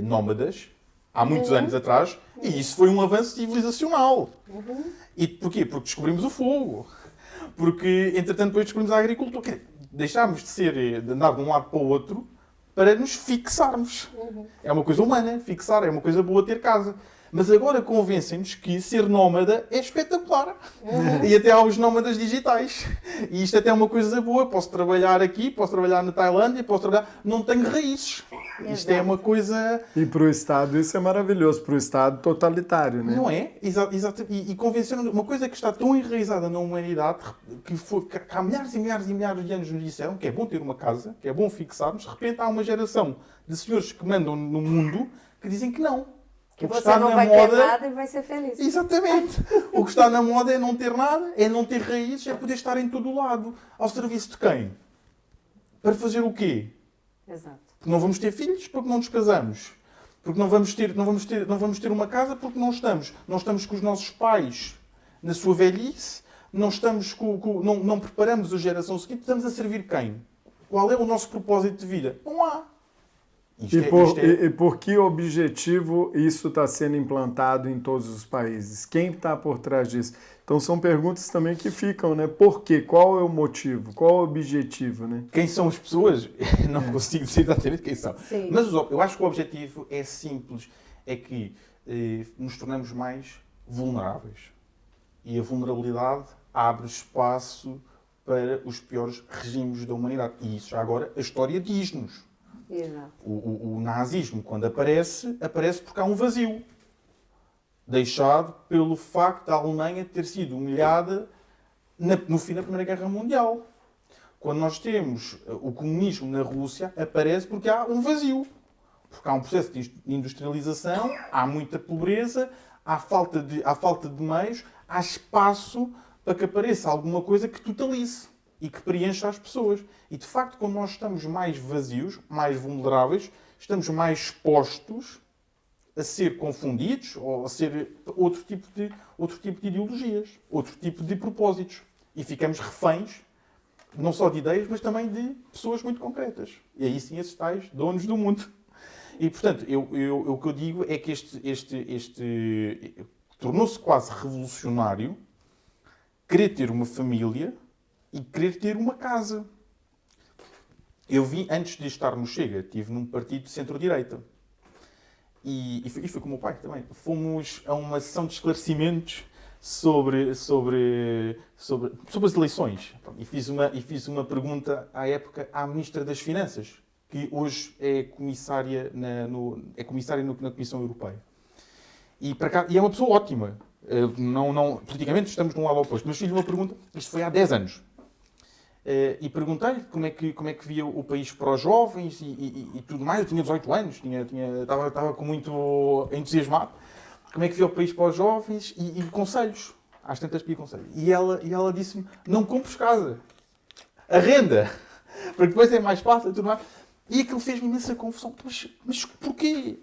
Speaker 2: nómadas há muitos anos atrás, e isso foi um avanço civilizacional. E porquê? Porque descobrimos o fogo. Porque, entretanto, depois descobrimos a agricultura. Deixámos de andar de um lado para o outro para nos fixarmos. É uma coisa humana, fixar, é uma coisa boa ter casa. Mas agora convencem-nos que ser nómada é espetacular. E até há os nómadas digitais. E isto até é uma coisa boa. Posso trabalhar aqui, posso trabalhar na Tailândia, posso trabalhar... Não tenho raízes. Isto é uma coisa...
Speaker 3: E para o Estado isso é maravilhoso. Para o Estado totalitário, né?
Speaker 2: Não é? Exato. E convenceram-nos... Uma coisa que está tão enraizada na humanidade, que há milhares e milhares e milhares de anos nos disseram que é bom ter uma casa, que é bom fixarmos. De repente há uma geração de senhores que mandam no mundo que dizem que não.
Speaker 1: Que você não vai ter nada e vai ser feliz.
Speaker 2: Exatamente. O que está na moda é não ter nada, é não ter raízes, é poder estar em todo o lado. Ao serviço de quem? Para fazer o quê?
Speaker 1: Exato.
Speaker 2: Porque não vamos ter filhos porque não nos casamos. Porque não vamos ter uma casa porque não estamos. Não estamos com os nossos pais na sua velhice, não preparamos a geração seguinte, estamos a servir quem? Qual é o nosso propósito de vida? Não há.
Speaker 3: E por que objetivo isso está sendo implantado em todos os países? Quem está por trás disso? Então são perguntas também que ficam, né? Por quê? Qual é o motivo? Qual é o objetivo, né?
Speaker 2: Quem são as pessoas? Não consigo dizer exatamente quem são.
Speaker 1: Sim.
Speaker 2: Mas eu acho que o objetivo é simples. É que nos tornamos mais vulneráveis. E a vulnerabilidade abre espaço para os piores regimes da humanidade. E isso já agora a história diz-nos.
Speaker 1: Exato.
Speaker 2: O nazismo, quando aparece porque há um vazio. Deixado pelo facto da Alemanha ter sido humilhada no fim da Primeira Guerra Mundial. Quando nós temos o comunismo na Rússia, aparece porque há um vazio. Porque há um processo de industrialização, há muita pobreza, há falta de meios, há espaço para que apareça alguma coisa que totalize e que preencha as pessoas. E, de facto, quando nós estamos mais vazios, mais vulneráveis, estamos mais expostos a ser confundidos ou a ser outro tipo de ideologias, outro tipo de propósitos. E ficamos reféns, não só de ideias, mas também de pessoas muito concretas. E aí sim, esses tais donos do mundo. E, portanto, o que eu digo é que este tornou-se quase revolucionário querer ter uma família e querer ter uma casa. Eu vi, antes de estar no Chega, estive num partido de centro-direita. E fui com o meu pai também. Fomos a uma sessão de esclarecimentos sobre as eleições. E fiz uma pergunta, à época, à Ministra das Finanças, que hoje é comissária na Comissão Europeia. E é uma pessoa ótima. Politicamente estamos de um lado oposto. Mas fiz uma pergunta, isto foi há 10 anos. E perguntei-lhe como é que via o país para os jovens e tudo mais. Eu tinha 18 anos, estava com muito entusiasmado. Como é que via o país para os jovens e conselhos. Às tantas pedi conselhos. E ela disse-me, não compres casa. Arrenda. Porque depois é mais fácil e tudo mais. E aquilo fez-me imensa confusão. Mas porquê?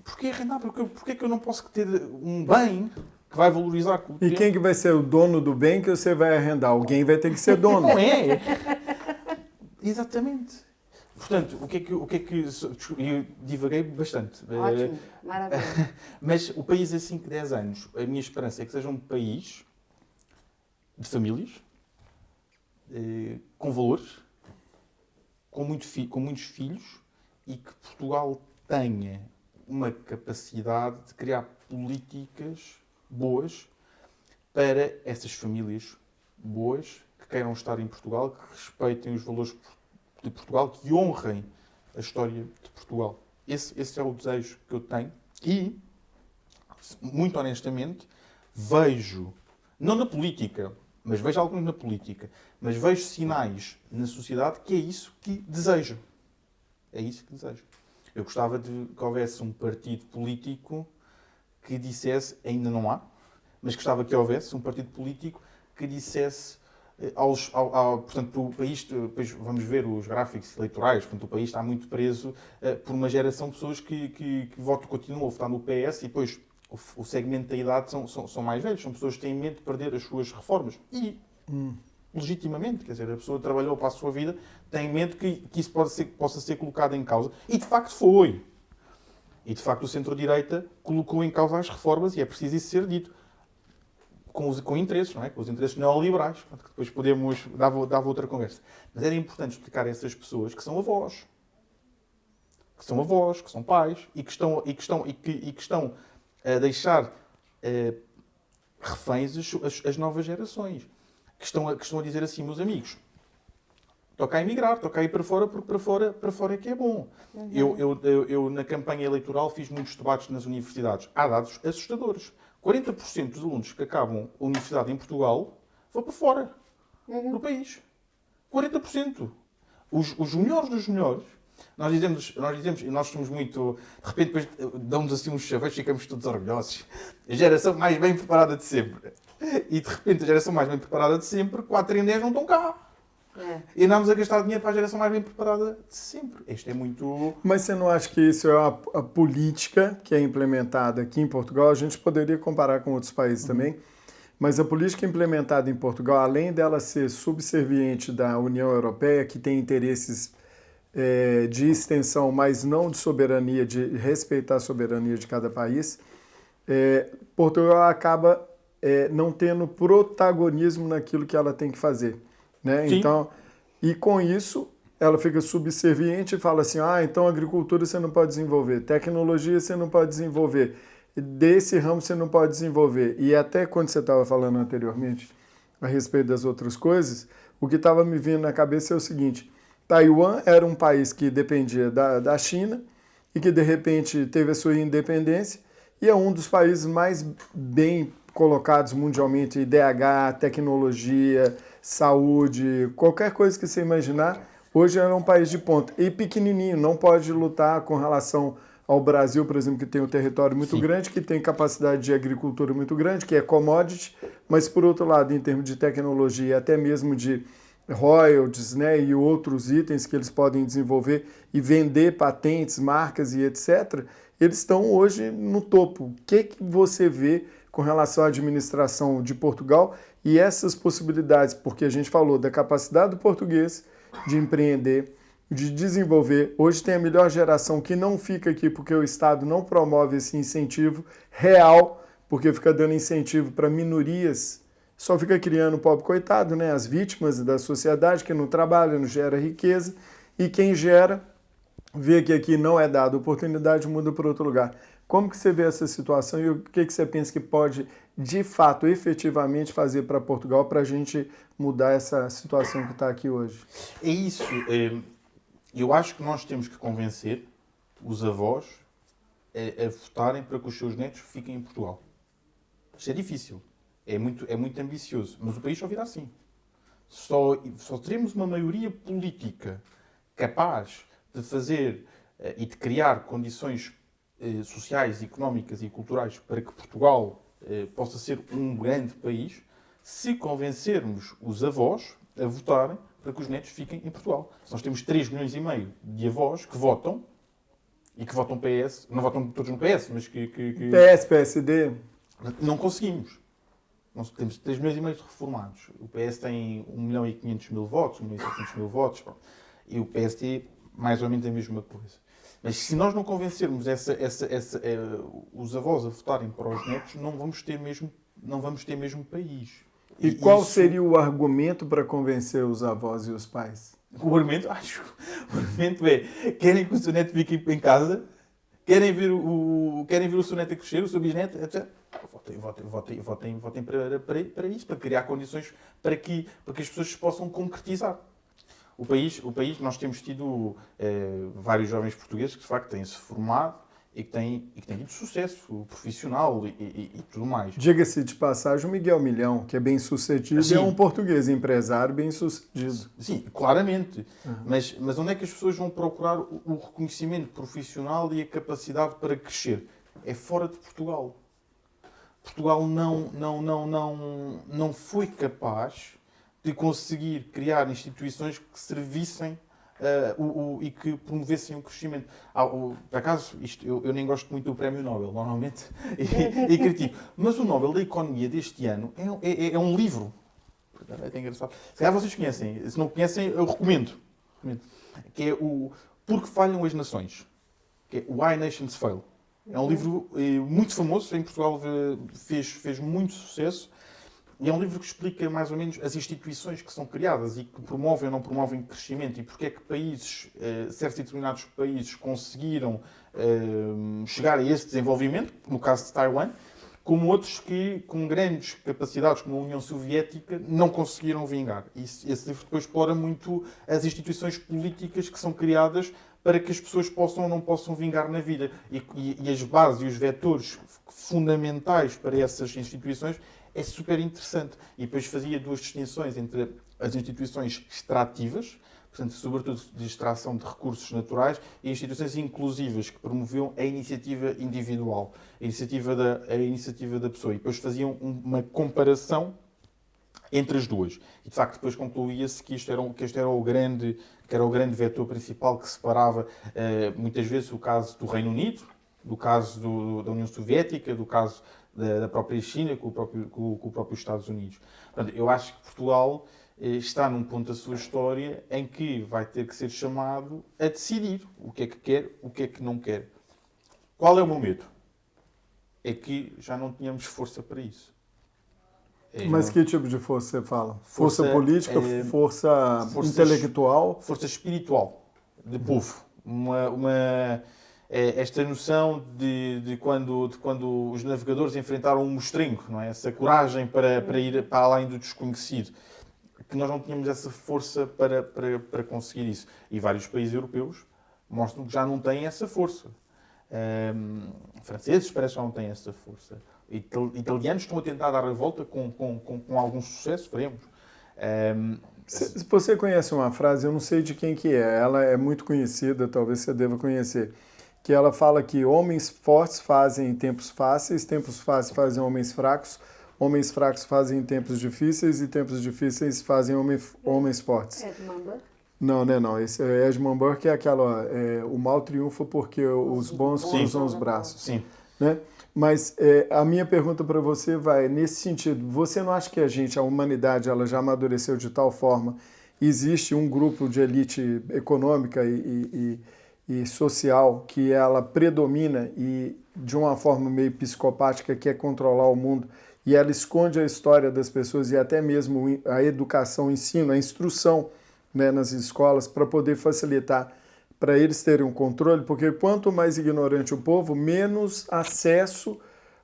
Speaker 2: Porquê arrendar? Porquê que eu não posso ter um bem que vai valorizar com o tempo?
Speaker 3: E quem que vai ser o dono do bem que você vai arrendar? Alguém vai ter que ser dono.
Speaker 2: Não é? Exatamente. Portanto, o que é que eu divaguei bastante.
Speaker 1: Ótimo, maravilha.
Speaker 2: Mas o país a 5, 10 anos, a minha esperança é que seja um país de famílias, com valores, com muitos filhos, e que Portugal tenha uma capacidade de criar políticas boas para essas famílias boas que queiram estar em Portugal, que respeitem os valores de Portugal, que honrem a história de Portugal. Esse é o desejo que eu tenho e, muito honestamente, vejo, não na política, mas vejo alguns na política, mas vejo sinais na sociedade que é isso que desejo. É isso que desejo. Eu gostava de que houvesse um partido político que dissesse, ainda não há, mas gostava que houvesse um partido político que dissesse portanto, o país, depois vamos ver os gráficos eleitorais, portanto, o país está muito preso por uma geração de pessoas que continuam a votar no PS e depois o segmento da idade são mais velhos, são pessoas que têm medo de perder as suas reformas. E, legitimamente, quer dizer, a pessoa trabalhou para a sua vida, tem medo que isso possa ser colocado em causa. E, de facto, foi. E, de facto, o centro-direita colocou em causa as reformas e é preciso isso ser dito. Com interesses, não é? Com os interesses neoliberais, que depois dava outra conversa. Mas era importante explicar a essas pessoas que são avós, que são pais, e que estão a deixar reféns as novas gerações, que estão a dizer assim, meus amigos, toca a emigrar, toca a ir para fora, porque para fora é que é bom. Uhum. Eu, na campanha eleitoral, fiz muitos debates nas universidades. Há dados assustadores. 40% dos alunos que acabam a universidade em Portugal vão para fora do país. 40%. Os melhores dos melhores. Nós dizemos, e nós somos muito... De repente, depois damos assim uns chaveiros e ficamos todos orgulhosos. A geração mais bem preparada de sempre. E, de repente, a geração mais bem preparada de sempre, 4 em 10 não estão cá. É. E andamos a gastar dinheiro para a geração mais bem preparada de sempre. Isto é muito...
Speaker 3: Mas você não acha que isso é a política que é implementada aqui em Portugal? A gente poderia comparar com outros países também. Mas a política implementada em Portugal, além dela ser subserviente da União Europeia, que tem interesses de extensão, mas não de soberania, de respeitar a soberania de cada país, Portugal acaba não tendo protagonismo naquilo que ela tem que fazer. Né? Então, e com isso, ela fica subserviente e fala assim, então agricultura você não pode desenvolver, tecnologia você não pode desenvolver, desse ramo você não pode desenvolver. E até quando você estava falando anteriormente a respeito das outras coisas, o que estava me vindo na cabeça é o seguinte, Taiwan era um país que dependia da China e que de repente teve a sua independência e é um dos países mais bem colocados mundialmente, IDH, tecnologia, saúde, qualquer coisa que você imaginar, hoje é um país de ponta. E pequenininho, não pode lutar com relação ao Brasil, por exemplo, que tem um território muito
Speaker 2: Sim.
Speaker 3: grande, que tem capacidade de agricultura muito grande, que é commodity, mas, por outro lado, em termos de tecnologia, até mesmo de royalties, né, e outros itens que eles podem desenvolver e vender patentes, marcas e etc., eles estão hoje no topo. O que você vê com relação à administração de Portugal e essas possibilidades? Porque a gente falou da capacidade do português de empreender, de desenvolver. Hoje tem a melhor geração que não fica aqui porque o Estado não promove esse incentivo real, porque fica dando incentivo para minorias, só fica criando o pobre coitado, né? As vítimas da sociedade que não trabalha, não gera riqueza, e quem gera vê que aqui não é dado oportunidade, muda para outro lugar. Como que você vê essa situação e o que você pensa que pode, de fato, efetivamente fazer para Portugal para a gente mudar essa situação que está aqui hoje?
Speaker 2: É isso. Eu acho que nós temos que convencer os avós a votarem para que os seus netos fiquem em Portugal. Isto é difícil. É muito ambicioso. Mas o país só virá assim. Só teremos uma maioria política capaz de fazer e de criar condições sociais, económicas e culturais para que Portugal possa ser um grande país se convencermos os avós a votarem para que os netos fiquem em Portugal. Se nós temos 3,5 milhões de avós que votam e que votam PS, não votam todos no PS, mas
Speaker 3: PS, PSD?
Speaker 2: Não conseguimos. Nós temos 3,5 milhões de reformados. O PS tem 1.500.000 votos, 1.700.000 votos. E o PSD, mais ou menos a mesma coisa. Mas se nós não convencermos os avós a votarem para os netos, não vamos ter mesmo país.
Speaker 3: E qual seria o argumento para convencer os avós e os pais?
Speaker 2: O argumento é: querem que o seu neto fique em casa, querem ver o seu neto a crescer, o seu bisneto, etc. Votem para isso, para criar condições para que as pessoas se possam concretizar. O país, nós temos tido vários jovens portugueses que de facto têm-se formado e que têm tido sucesso profissional e tudo mais.
Speaker 3: Diga-se de passagem, o Miguel Milhão, que é bem sucedido,
Speaker 2: Sim.
Speaker 3: é um português empresário bem sucedido.
Speaker 2: Sim, claramente. Mas onde é que as pessoas vão procurar o reconhecimento profissional e a capacidade para crescer? É fora de Portugal. Portugal não foi capaz de conseguir criar instituições que servissem e que promovessem o crescimento. Por acaso, eu nem gosto muito do Prémio Nobel, normalmente, e critico. Mas o Nobel da Economia deste ano é um livro. É até engraçado. Se calhar vocês conhecem. Se não conhecem, eu recomendo. Que é o Por que Falham as Nações. Que é Why Nations Fail. É um livro muito famoso, em Portugal fez muito sucesso. E é um livro que explica mais ou menos as instituições que são criadas e que promovem ou não promovem crescimento e porque é que países, certos e determinados países, conseguiram chegar a esse desenvolvimento, no caso de Taiwan, como outros que, com grandes capacidades, como a União Soviética, não conseguiram vingar. E esse livro depois explora muito as instituições políticas que são criadas para que as pessoas possam ou não possam vingar na vida. E as bases e os vetores fundamentais para essas instituições é super interessante. E depois fazia duas distinções entre as instituições extrativas, portanto, sobretudo de extração de recursos naturais, e instituições inclusivas, que promoviam a iniciativa individual, a iniciativa da pessoa. E depois faziam uma comparação entre as duas. E, de facto, depois concluía-se que este era o grande vetor principal que separava, muitas vezes, o caso do Reino Unido, do caso da União Soviética, do caso da própria China com o próprio Estados Unidos. Portanto, eu acho que Portugal está num ponto da sua história em que vai ter que ser chamado a decidir o que é que quer, o que é que não quer. Qual é o meu medo? É que já não tínhamos força para isso.
Speaker 3: Mas que tipo de força você fala? Força política, força intelectual?
Speaker 2: Força espiritual, de povo. Esta noção de quando os navegadores enfrentaram um mostrengo, não é? Essa coragem para ir para além do desconhecido, que nós não tínhamos essa força para conseguir isso. E vários países europeus mostram que já não têm essa força. Franceses parece que já não têm essa força. Italianos estão a tentar dar a volta com algum sucesso, veremos.
Speaker 3: Se você conhece uma frase, eu não sei de quem que é, ela é muito conhecida, talvez você deva conhecer, que ela fala que homens fortes fazem tempos fáceis fazem homens fracos fazem tempos difíceis e tempos difíceis fazem homens fortes.
Speaker 1: Edmund Burke?
Speaker 3: Não. Esse é Edmund Burke, é aquela, o mal triunfa porque os bons cruzam os braços.
Speaker 2: Sim.
Speaker 3: Né? Mas a minha pergunta para você vai nesse sentido. Você não acha que a humanidade, ela já amadureceu de tal forma? Existe um grupo de elite econômica e social que ela predomina e de uma forma meio psicopática quer controlar o mundo e ela esconde a história das pessoas e até mesmo a educação, o ensino, a instrução, né, nas escolas para poder facilitar para eles terem um controle, porque quanto mais ignorante o povo, menos acesso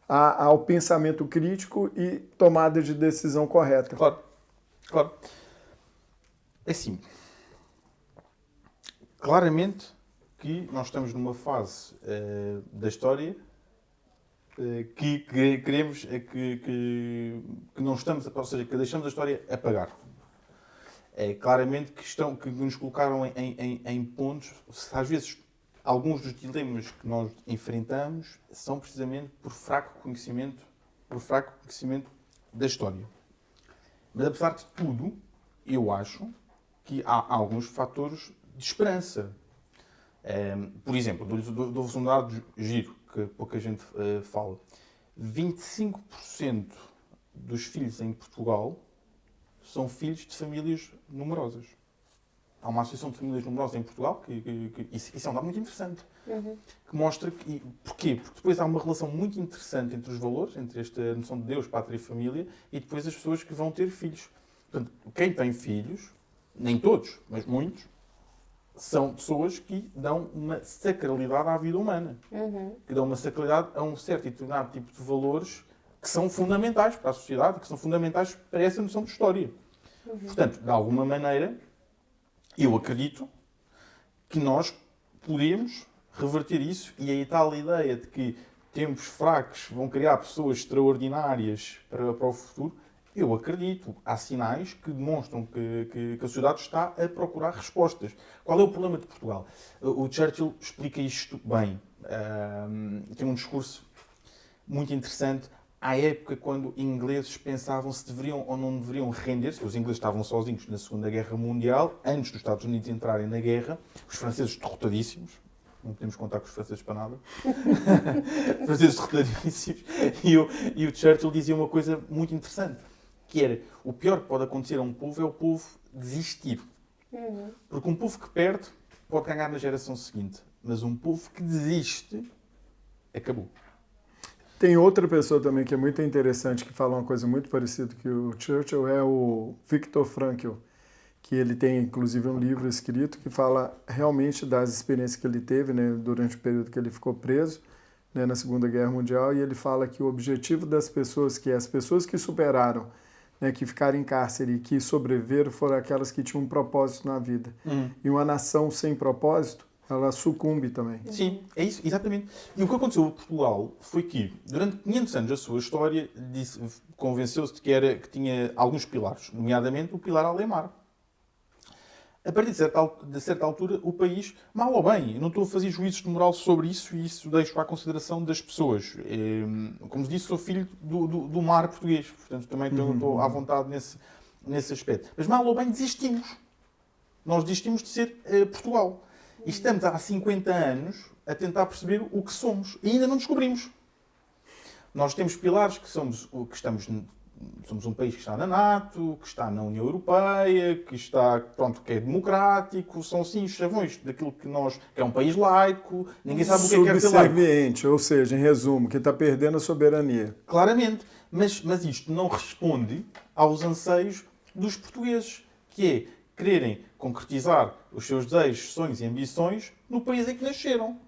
Speaker 3: ao pensamento crítico e tomada de decisão correta.
Speaker 2: Claro. É assim, claramente que nós estamos numa fase da história que queremos que não estamos, ou seja, que deixamos a história apagar. É claramente que nos colocaram em pontos, às vezes alguns dos dilemas que nós enfrentamos são precisamente por fraco conhecimento da história. Mas apesar de tudo, eu acho que há alguns fatores de esperança. Por exemplo, dou-vos um dado giro, que pouca gente fala. 25% dos filhos em Portugal são filhos de famílias numerosas. Há uma associação de famílias numerosas em Portugal, isso é um dado muito interessante, que mostra que... Porquê? Porque depois há uma relação muito interessante entre os valores, entre esta noção de Deus, pátria e família, e depois as pessoas que vão ter filhos. Portanto, quem tem filhos, nem todos, mas muitos, são pessoas que dão uma sacralidade à vida humana. Que dão uma sacralidade a um certo e determinado tipo de valores que são fundamentais para a sociedade, que são fundamentais para essa noção de história. Portanto, de alguma maneira, eu acredito que nós podemos reverter isso e aí está a ideia de que tempos fracos vão criar pessoas extraordinárias para o futuro. Eu acredito. Há sinais que demonstram que a sociedade está a procurar respostas. Qual é o problema de Portugal? O Churchill explica isto bem. Tem um discurso muito interessante. À época, quando ingleses pensavam se deveriam ou não deveriam render-se, os ingleses estavam sozinhos na Segunda Guerra Mundial, antes dos Estados Unidos entrarem na guerra, os franceses derrotadíssimos, não podemos contar com os franceses para nada, os franceses derrotadíssimos, e o Churchill dizia uma coisa muito interessante, que era, o pior que pode acontecer a um povo é o povo desistir. Porque um povo que perde pode ganhar na geração seguinte, mas um povo que desiste, acabou.
Speaker 3: Tem outra pessoa também que é muito interessante, que fala uma coisa muito parecida que o Churchill, é o Viktor Frankl, que ele tem inclusive um livro escrito que fala realmente das experiências que ele teve, né, durante o período que ele ficou preso, né, na Segunda Guerra Mundial, e ele fala que o objetivo das pessoas, que as pessoas que superaram, né, que ficaram em cárcere e que sobreviveram, foram aquelas que tinham um propósito na vida. E uma nação sem propósito, ela sucumbe também.
Speaker 2: Sim, é isso, exatamente. E o que aconteceu em Portugal foi que, durante 500 anos da sua história, convenceu-se de que tinha alguns pilares, nomeadamente o pilar Alemar. A partir de certa altura, o país, mal ou bem, eu não estou a fazer juízos de moral sobre isso e isso deixo à consideração das pessoas. Como disse, sou filho do mar português, portanto também estou à vontade nesse aspecto. Mas mal ou bem desistimos. Nós desistimos de ser Portugal. E estamos há 50 anos a tentar perceber o que somos. E ainda não descobrimos. Nós temos pilares que somos um país que está na NATO, que está na União Europeia, que é democrático. São sim os chavões daquilo que é um país laico. Ninguém sabe o que é ser laico.
Speaker 3: Subserviente, ou seja, em resumo, que está perdendo a soberania.
Speaker 2: Claramente. Mas isto não responde aos anseios dos portugueses, que é quererem concretizar os seus desejos, sonhos e ambições no país em que nasceram.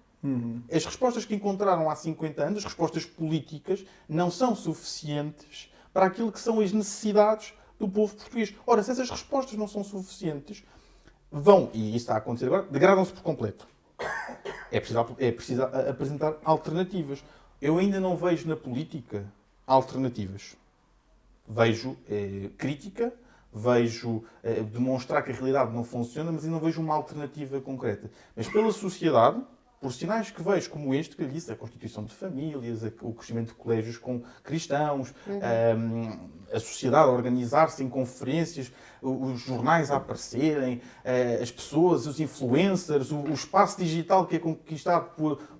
Speaker 2: As respostas que encontraram há 50 anos, as respostas políticas, não são suficientes para aquilo que são as necessidades do povo português. Ora, se essas respostas não são suficientes, e isso está a acontecer agora, degradam-se por completo. é preciso apresentar alternativas. Eu ainda não vejo na política alternativas. Vejo crítica, vejo demonstrar que a realidade não funciona, mas ainda não vejo uma alternativa concreta. Mas pela sociedade, por sinais que vejo, como este que lhe disse, a constituição de famílias, o crescimento de colégios com cristãos, a sociedade a organizar-se em conferências, os jornais a aparecerem, as pessoas, os influencers, o espaço digital que é conquistado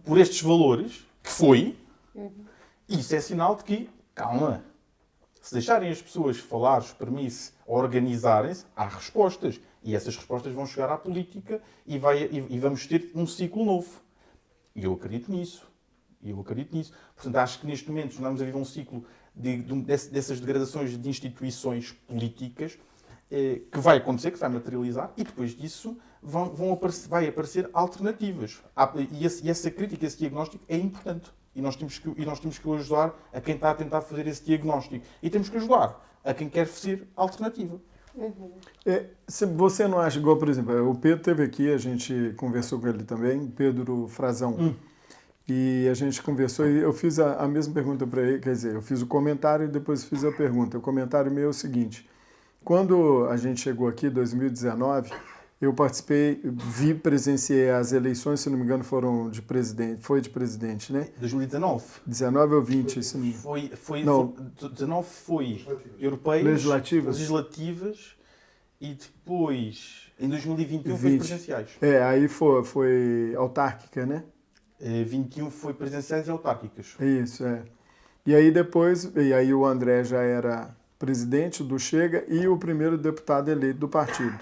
Speaker 2: por estes valores, que foi, isso é sinal de que, calma, se deixarem as pessoas falar, exprimir-se, organizarem-se, há respostas. E essas respostas vão chegar à política e vamos ter um ciclo novo. E eu acredito nisso. Portanto, acho que neste momento estamos a viver um ciclo dessas degradações de instituições políticas que vai acontecer, que se vai materializar, e depois disso vai aparecer alternativas. E essa crítica, esse diagnóstico é importante. E nós temos que ajudar a quem está a tentar fazer esse diagnóstico. E temos que ajudar a quem quer ser alternativa.
Speaker 3: Se você não acha, igual, por exemplo, o Pedro esteve aqui, a gente conversou com ele também, Pedro Frazão. E a gente conversou e eu fiz a mesma pergunta para ele, quer dizer, eu fiz o comentário e depois fiz a pergunta. O comentário meu é o seguinte: quando a gente chegou aqui, em 2019, eu participei, presenciei as eleições, se não me engano, foram de presidente, foi de presidente, né?
Speaker 2: 2019.
Speaker 3: 19 ou 20? Não.
Speaker 2: 19 foi europeias, legislativas e depois, em 2021, foi presidenciais.
Speaker 3: Aí foi autárquica, né?
Speaker 2: 21 foi presidenciais e autárquicas.
Speaker 3: Isso, E aí depois, o André já era presidente do Chega e o primeiro deputado eleito do partido.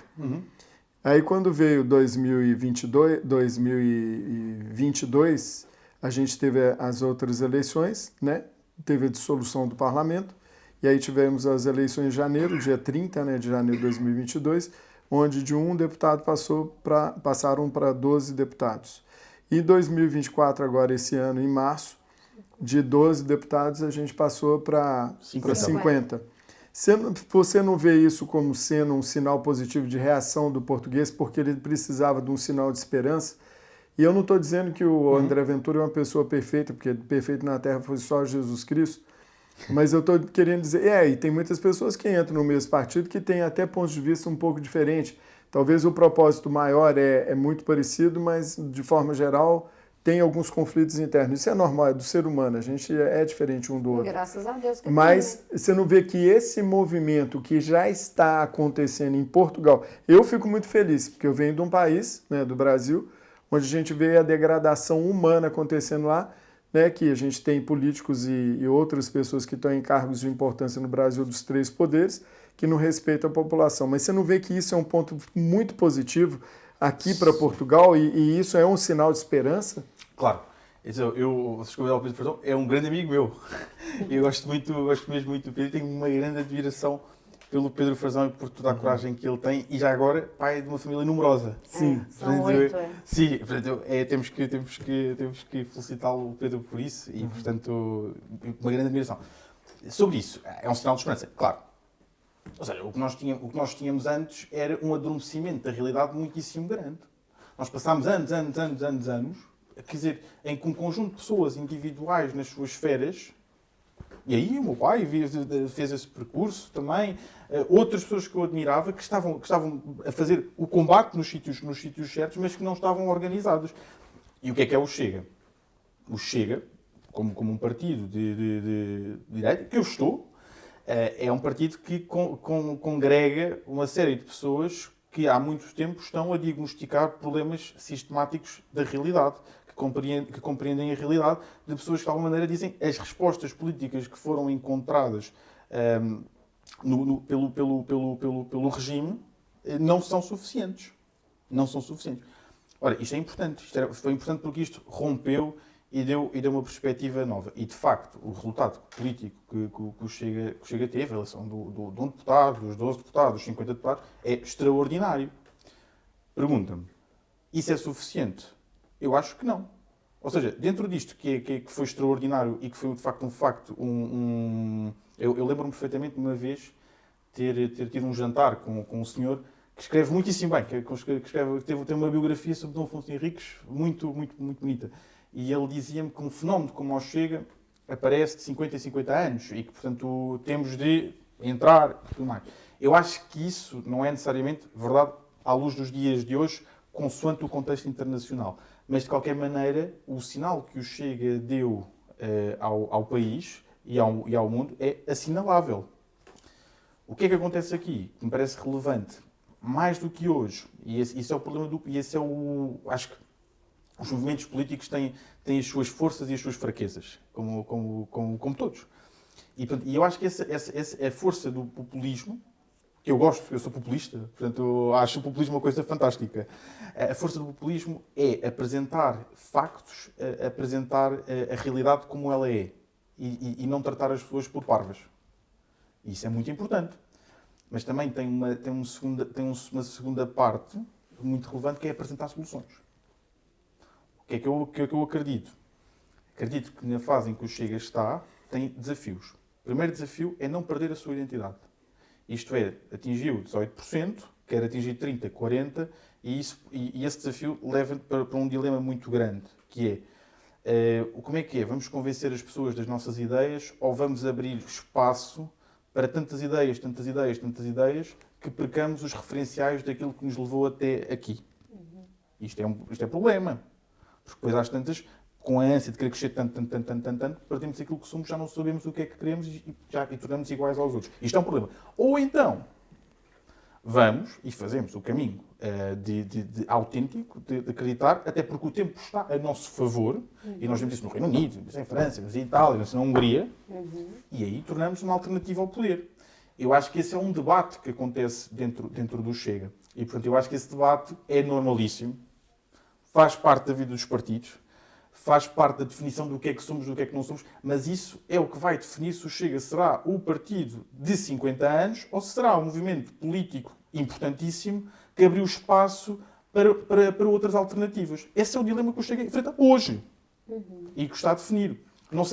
Speaker 3: Aí quando veio 2022, a gente teve as outras eleições, né? Teve a dissolução do parlamento, e aí tivemos as eleições em janeiro, dia 30, né, de janeiro de 2022, onde de um deputado passaram para 12 deputados. E 2024, agora esse ano, em março, de 12 deputados, a gente passou para 50. Você não vê isso como sendo um sinal positivo de reação do português, porque ele precisava de um sinal de esperança? E eu não estou dizendo que o André Ventura é uma pessoa perfeita, porque perfeito na Terra foi só Jesus Cristo, mas eu estou querendo dizer, e tem muitas pessoas que entram no mesmo partido que têm até pontos de vista um pouco diferentes. Talvez o propósito maior é muito parecido, mas de forma geral tem alguns conflitos internos. Isso é normal, é do ser humano, a gente é diferente um do outro.
Speaker 1: Graças a Deus que
Speaker 3: Mas você não vê que esse movimento que já está acontecendo em Portugal, eu fico muito feliz, porque eu venho de um país, né, do Brasil, onde a gente vê a degradação humana acontecendo lá, né, que a gente tem políticos e outras pessoas que estão em cargos de importância no Brasil dos 3 poderes, que não respeitam a população. Mas você não vê que isso é um ponto muito positivo aqui para Portugal e isso é um sinal de esperança?
Speaker 2: Claro. O Pedro Frazão é um grande amigo meu. Eu gosto mesmo muito do Pedro. Tenho uma grande admiração pelo Pedro Frazão e por toda a coragem que ele tem. E já agora, pai de uma família numerosa.
Speaker 3: Sim.
Speaker 1: São 8,
Speaker 2: Sim, portanto, temos que felicitá-lo, Pedro, por isso. E, portanto, uma grande admiração. Sobre isso, é um sinal de esperança, claro. Ou seja, o que nós tínhamos antes era um adormecimento da realidade muitíssimo grande. Nós passámos anos, quer dizer, em que um conjunto de pessoas individuais nas suas esferas, e aí o meu pai fez esse percurso também, outras pessoas que eu admirava que estavam a fazer o combate nos sítios certos, mas que não estavam organizados. E o que é o Chega? O Chega, como um partido de direita, que eu estou, é um partido que congrega uma série de pessoas que há muito tempo estão a diagnosticar problemas sistemáticos da realidade, que compreendem a realidade, de pessoas que de alguma maneira dizem as respostas políticas que foram encontradas pelo regime não são suficientes. Não são suficientes. Ora, isto é importante. Foi importante porque isto rompeu e deu uma perspectiva nova. E, de facto, o resultado político que o Chega teve, a eleição de um deputado, dos 12 deputados, dos 50 deputados, é extraordinário. Pergunta-me, isso é suficiente? Eu acho que não. Ou seja, dentro disto que foi extraordinário e que foi, de facto, eu lembro-me perfeitamente de uma vez ter tido um jantar com um senhor que escreve muitíssimo bem, tem uma biografia sobre Dom Afonso Henriques muito bonita. E ele dizia-me que um fenómeno como o Chega aparece de 50 em 50 anos e que, portanto, temos de entrar e tudo mais. Eu acho que isso não é necessariamente verdade à luz dos dias de hoje, consoante o contexto internacional. Mas, de qualquer maneira, o sinal que o Chega deu ao país e ao mundo é assinalável. O que é que acontece aqui? Que me parece relevante. Mais do que hoje, e esse é o problema acho que os movimentos políticos têm as suas forças e as suas fraquezas, como todos. E eu acho que essa é a força do populismo, que eu gosto, eu sou populista, portanto eu acho o populismo uma coisa fantástica. A força do populismo é apresentar factos, apresentar a realidade como ela é, e não tratar as pessoas por parvas. Isso é muito importante. Mas também tem uma segunda parte muito relevante, que é apresentar soluções. O que é que eu acredito? Acredito que na fase em que o Chega está, tem desafios. O primeiro desafio é não perder a sua identidade. Isto é, atingiu 18%, quer atingir 30%, 40%, e esse desafio leva para um dilema muito grande, que é, como é que é? Vamos convencer as pessoas das nossas ideias ou vamos abrir espaço para tantas ideias, que percamos os referenciais daquilo que nos levou até aqui? Isto é problema. Porque depois às tantas, com a ânsia de querer crescer tanto, perdemos aquilo que somos, já não sabemos o que é que queremos e tornamos iguais aos outros. Isto é um problema. Ou então, vamos e fazemos o caminho autêntico, de acreditar, até porque o tempo está a nosso favor, e nós vemos isso no Reino Unido, vemos isso em França, vemos isso em Itália, vemos isso na Hungria, e aí tornamos uma alternativa ao poder. Eu acho que esse é um debate que acontece dentro do Chega. E, portanto, eu acho que esse debate é normalíssimo, faz parte da vida dos partidos, faz parte da definição do que é que somos, do que é que não somos, mas isso é o que vai definir se o Chega será o partido de 50 anos ou se será um movimento político importantíssimo que abriu espaço para outras alternativas. Esse é o dilema que o Chega enfrenta hoje e que está definido. Não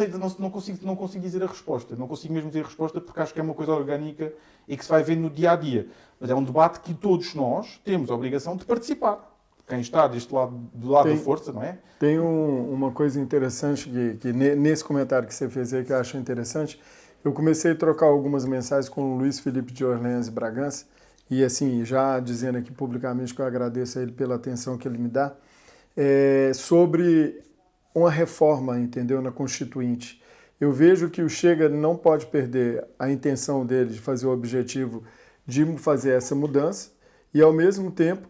Speaker 2: consigo dizer a resposta. Não consigo mesmo dizer a resposta porque acho que é uma coisa orgânica e que se vai ver no dia a dia. Mas é um debate que todos nós temos a obrigação de participar. Quem está do lado da força, não é?
Speaker 3: Tem uma coisa interessante que nesse comentário que você fez aí que eu acho interessante. Eu comecei a trocar algumas mensagens com o Luiz Felipe de Orleans e Bragança e assim, já dizendo aqui publicamente que eu agradeço a ele pela atenção que ele me dá, sobre uma reforma, entendeu, na Constituinte. Eu vejo que o Chega não pode perder a intenção dele de fazer o objetivo de fazer essa mudança e, ao mesmo tempo,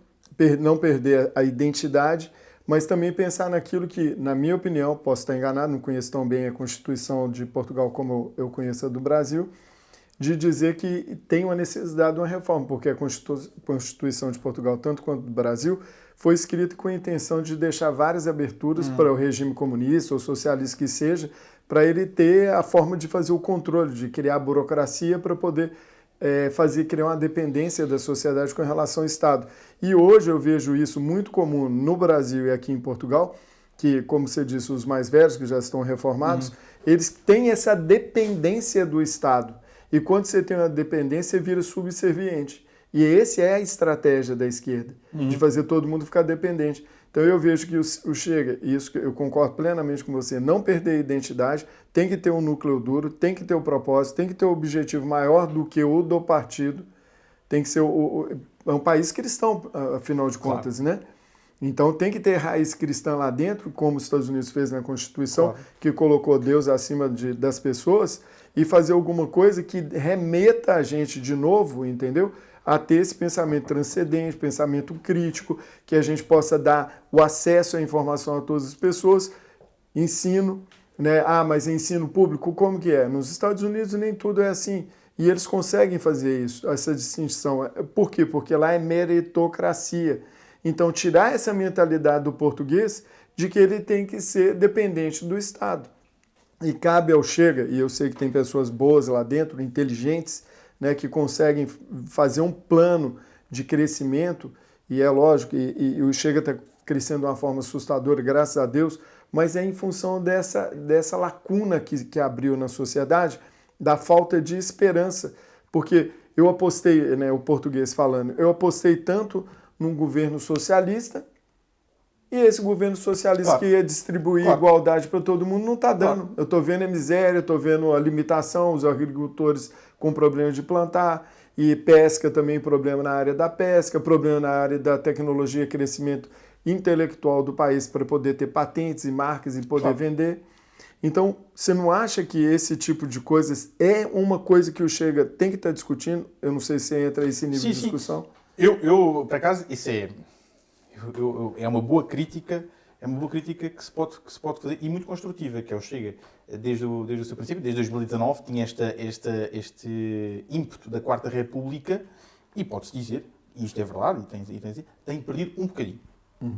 Speaker 3: não perder a identidade, mas também pensar naquilo que, na minha opinião, posso estar enganado, não conheço tão bem a Constituição de Portugal como eu conheço a do Brasil, de dizer que tem uma necessidade de uma reforma, porque a Constituição de Portugal, tanto quanto do Brasil, foi escrita com a intenção de deixar várias aberturas para o regime comunista ou socialista que seja, para ele ter a forma de fazer o controle, de criar burocracia para poder criar uma dependência da sociedade com relação ao Estado. E hoje eu vejo isso muito comum no Brasil e aqui em Portugal, que, como você disse, os mais velhos, que já estão reformados, eles têm essa dependência do Estado. E quando você tem uma dependência, você vira subserviente. E essa é a estratégia da esquerda, de fazer todo mundo ficar dependente. Então eu vejo que o Chega, e isso eu concordo plenamente com você, não perder a identidade, tem que ter um núcleo duro, tem que ter um propósito, tem que ter um objetivo maior do que o do partido, tem que ser é um país cristão, afinal de contas, né? Então tem que ter raiz cristã lá dentro, como os Estados Unidos fez na Constituição, que colocou Deus acima das pessoas, e fazer alguma coisa que remeta a gente de novo, entendeu? A ter esse pensamento transcendente, pensamento crítico, que a gente possa dar o acesso à informação a todas as pessoas, ensino, né? Mas ensino público, como que é? Nos Estados Unidos nem tudo é assim, e eles conseguem fazer isso, essa distinção. Por quê? Porque lá é meritocracia. Então, tirar essa mentalidade do português de que ele tem que ser dependente do Estado. E cabe ao Chega, e eu sei que tem pessoas boas lá dentro, inteligentes, né, que conseguem fazer um plano de crescimento, e é lógico, e o Chega está crescendo de uma forma assustadora, graças a Deus, mas é em função dessa lacuna que abriu na sociedade, da falta de esperança. Porque eu apostei, né, o português falando, eu apostei tanto num governo socialista e esse governo socialista
Speaker 2: Claro.
Speaker 3: que ia distribuir
Speaker 2: Claro.
Speaker 3: igualdade para todo mundo não está dando.
Speaker 2: Claro.
Speaker 3: Eu estou vendo a miséria, estou vendo a limitação, os agricultores com problema de plantar, e pesca também, problema na área da pesca, problema na área da tecnologia, crescimento intelectual do país para poder ter patentes e marcas e poder
Speaker 2: Claro.
Speaker 3: vender. Então, você não acha que esse tipo de coisas é uma coisa que o Chega tem que estar discutindo? Eu não sei se entra esse nível
Speaker 2: Sim,
Speaker 3: de
Speaker 2: sim.
Speaker 3: discussão.
Speaker 2: Por acaso, isso é uma boa crítica, que se pode fazer e muito construtiva, que é o Chega, desde o seu princípio, desde 2019, tinha este ímpeto da Quarta República e pode-se dizer, e isto é verdade, tem perdido um bocadinho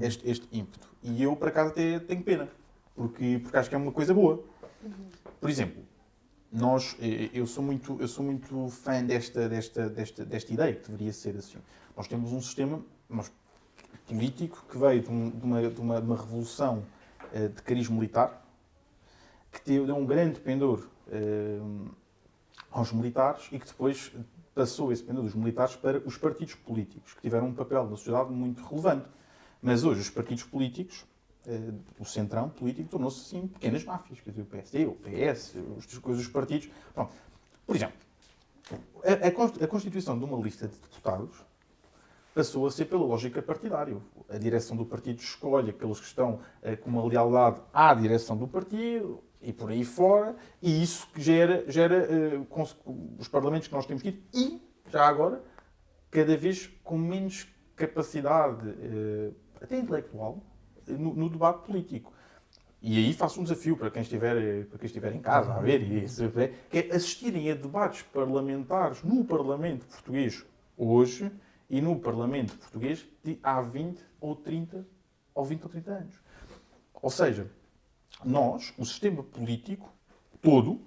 Speaker 2: este ímpeto. E eu, por acaso, até tenho pena, porque acho que é uma coisa boa. Por exemplo, eu sou muito fã desta ideia, que deveria ser assim. Nós temos um sistema político que veio de uma revolução de cariz militar, que deu um grande pendor aos militares e que depois passou esse pendor dos militares para os partidos políticos, que tiveram um papel na sociedade muito relevante. Mas hoje os partidos políticos, o centrão político, tornou-se assim pequenas máfias, quer dizer, o PSD, o PS, os partidos. Pronto. Por exemplo, a constituição de uma lista de deputados passou a ser pela lógica partidária. A direção do partido escolhe aqueles que estão com uma lealdade à direção do partido e por aí fora, e isso que gera os parlamentos que nós temos tido e, já agora, cada vez com menos capacidade, até intelectual, no debate político. E aí faço um desafio para quem estiver em casa a ver, que é assistirem a debates parlamentares no Parlamento português hoje e no Parlamento português de há 20 ou 30 anos. Ou seja, o sistema político todo,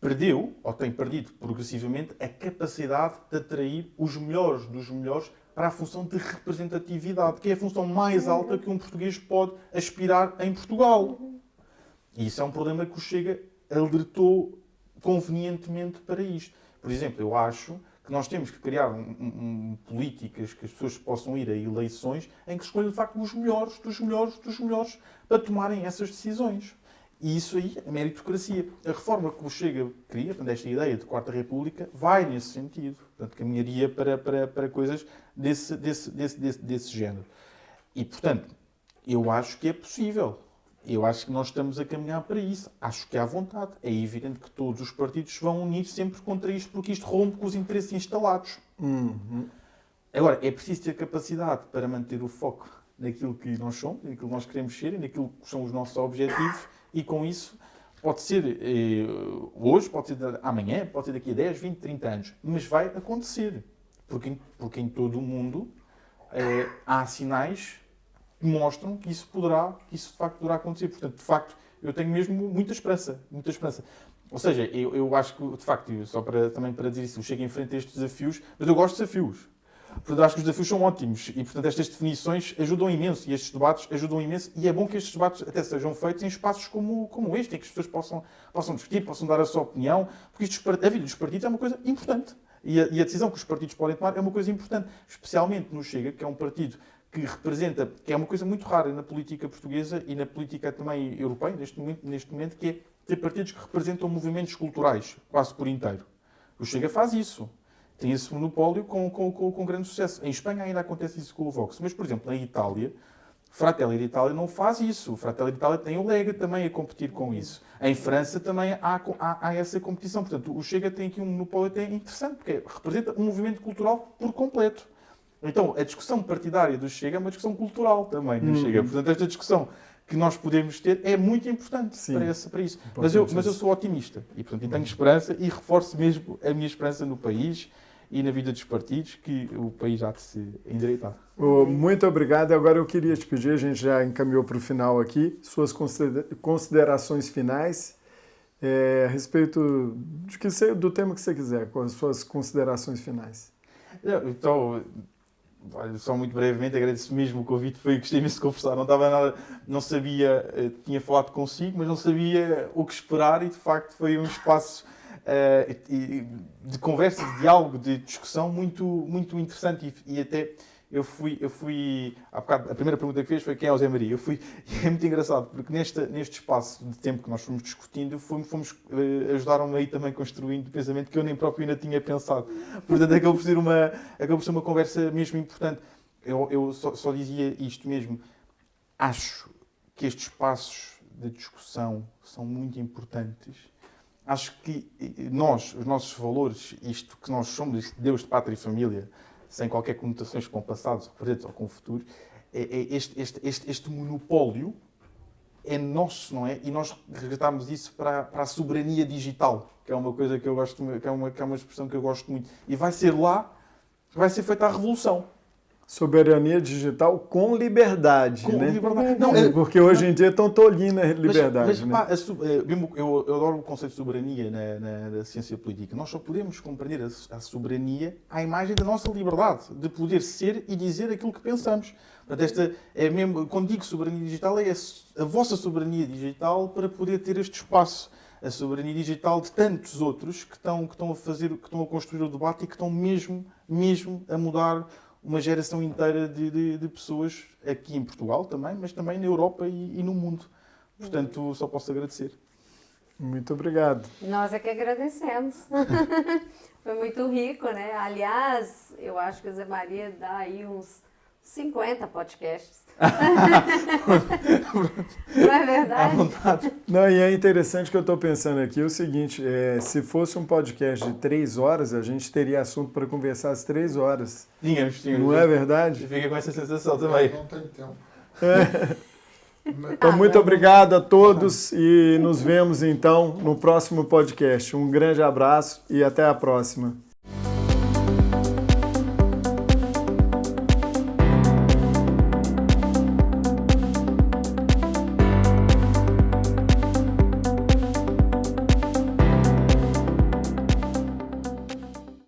Speaker 2: perdeu, ou tem perdido progressivamente, a capacidade de atrair os melhores dos melhores para a função de representatividade, que é a função mais alta que um português pode aspirar em Portugal. E isso é um problema que o Chega alertou convenientemente para isto. Por exemplo, eu acho que nós temos que criar políticas que as pessoas possam ir a eleições em que escolham, de facto, os melhores dos melhores para tomarem essas decisões. E isso aí, a meritocracia. A reforma que o Chega cria, portanto, esta ideia de Quarta República, vai nesse sentido. Portanto, caminharia para coisas desse género. E, portanto, eu acho que é possível. Eu acho que nós estamos a caminhar para isso. Acho que há vontade. É evidente que todos os partidos se vão unir sempre contra isto, porque isto rompe com os interesses instalados. Agora, é preciso ter capacidade para manter o foco naquilo que nós somos, naquilo que nós queremos ser e naquilo que são os nossos objetivos. E com isso, pode ser hoje, pode ser amanhã, pode ser daqui a 10, 20, 30 anos. Mas vai acontecer. Porque em todo o mundo há sinais que mostram que isso de facto poderá acontecer. Portanto, de facto, eu tenho mesmo muita esperança. Ou seja, eu acho que, de facto, também para dizer isso, eu chego em frente a estes desafios, mas eu gosto de desafios. Portanto, acho que os desafios são ótimos e, portanto, estas definições ajudam imenso e estes debates ajudam imenso e é bom que estes debates até sejam feitos em espaços como este, em que as pessoas possam discutir, possam dar a sua opinião, porque a vida dos partidos é uma coisa importante e a decisão que os partidos podem tomar é uma coisa importante, especialmente no Chega, que é um partido que representa, que é uma coisa muito rara na política portuguesa e na política também europeia, neste momento, que é ter partidos que representam movimentos culturais, quase por inteiro. O Chega faz isso. Tem esse monopólio com grande sucesso. Em Espanha ainda acontece isso com o Vox. Mas, por exemplo, na Itália, Fratelli d'Italia não faz isso. O Fratelli d'Italia tem o Lega também a competir com isso. Em França também há essa competição. Portanto, o Chega tem aqui um monopólio até interessante, porque representa um movimento cultural por completo. Então, a discussão partidária do Chega é uma discussão cultural também do Chega. Portanto, esta discussão que nós podemos ter é muito importante para isso. Mas eu sou otimista e, portanto, tenho esperança e reforço mesmo a minha esperança no país e na vida dos partidos, que o país há de se endireitar.
Speaker 3: Muito obrigado. Agora eu queria te pedir, a gente já encaminhou para o final aqui, suas considerações finais a respeito do tema que você quiser, com as suas considerações finais.
Speaker 2: Então, só muito brevemente, agradeço mesmo o convite, gostei mesmo de conversar, não sabia, tinha falado consigo, mas não sabia o que esperar e de facto foi um espaço de conversa, de diálogo, de discussão muito interessante. E até eu fui há bocado, a primeira pergunta que fez foi quem é o Zé Maria. E é muito engraçado, porque neste espaço de tempo que nós fomos discutindo, ajudaram-me aí também construindo pensamento que eu nem próprio ainda tinha pensado. Portanto, acabou por ser uma conversa mesmo importante. Eu só dizia isto mesmo. Acho que estes espaços de discussão são muito importantes. Acho que os nossos valores, isto que nós somos, Deus de pátria e família, sem qualquer conotações com o passado, com o presente ou com o futuro, este monopólio é nosso, não é? E nós resgatámos isso para a soberania digital, que é uma coisa que eu gosto, que é uma expressão que eu gosto muito. E vai ser feita a revolução.
Speaker 3: Soberania digital com liberdade, né?
Speaker 2: Liberdade.
Speaker 3: Porque hoje em dia estão tolindo a liberdade.
Speaker 2: Eu adoro o conceito de soberania na ciência política. Nós só podemos compreender a soberania à imagem da nossa liberdade, de poder ser e dizer aquilo que pensamos. Portanto, quando digo soberania digital, é a vossa soberania digital para poder ter este espaço. A soberania digital de tantos outros que estão a construir o debate e que estão mesmo a mudar uma geração inteira de pessoas aqui em Portugal também, mas também na Europa e no mundo. Portanto, só posso agradecer.
Speaker 3: Muito obrigado.
Speaker 1: Nós é que agradecemos. Foi muito rico, né? Aliás, eu acho que o Zé Maria dá aí uns 50 podcasts. Não é verdade?
Speaker 2: À vontade.
Speaker 3: Não, e é interessante que eu estou pensando aqui o seguinte, se fosse um podcast de 3 horas, a gente teria assunto para conversar às 3 horas.
Speaker 2: Tínhamos.
Speaker 3: Não é verdade?
Speaker 2: Fica com essa sensação também.
Speaker 4: Não tenho tempo.
Speaker 3: Então, muito obrigado a todos e nos vemos então no próximo podcast. Um grande abraço e até a próxima.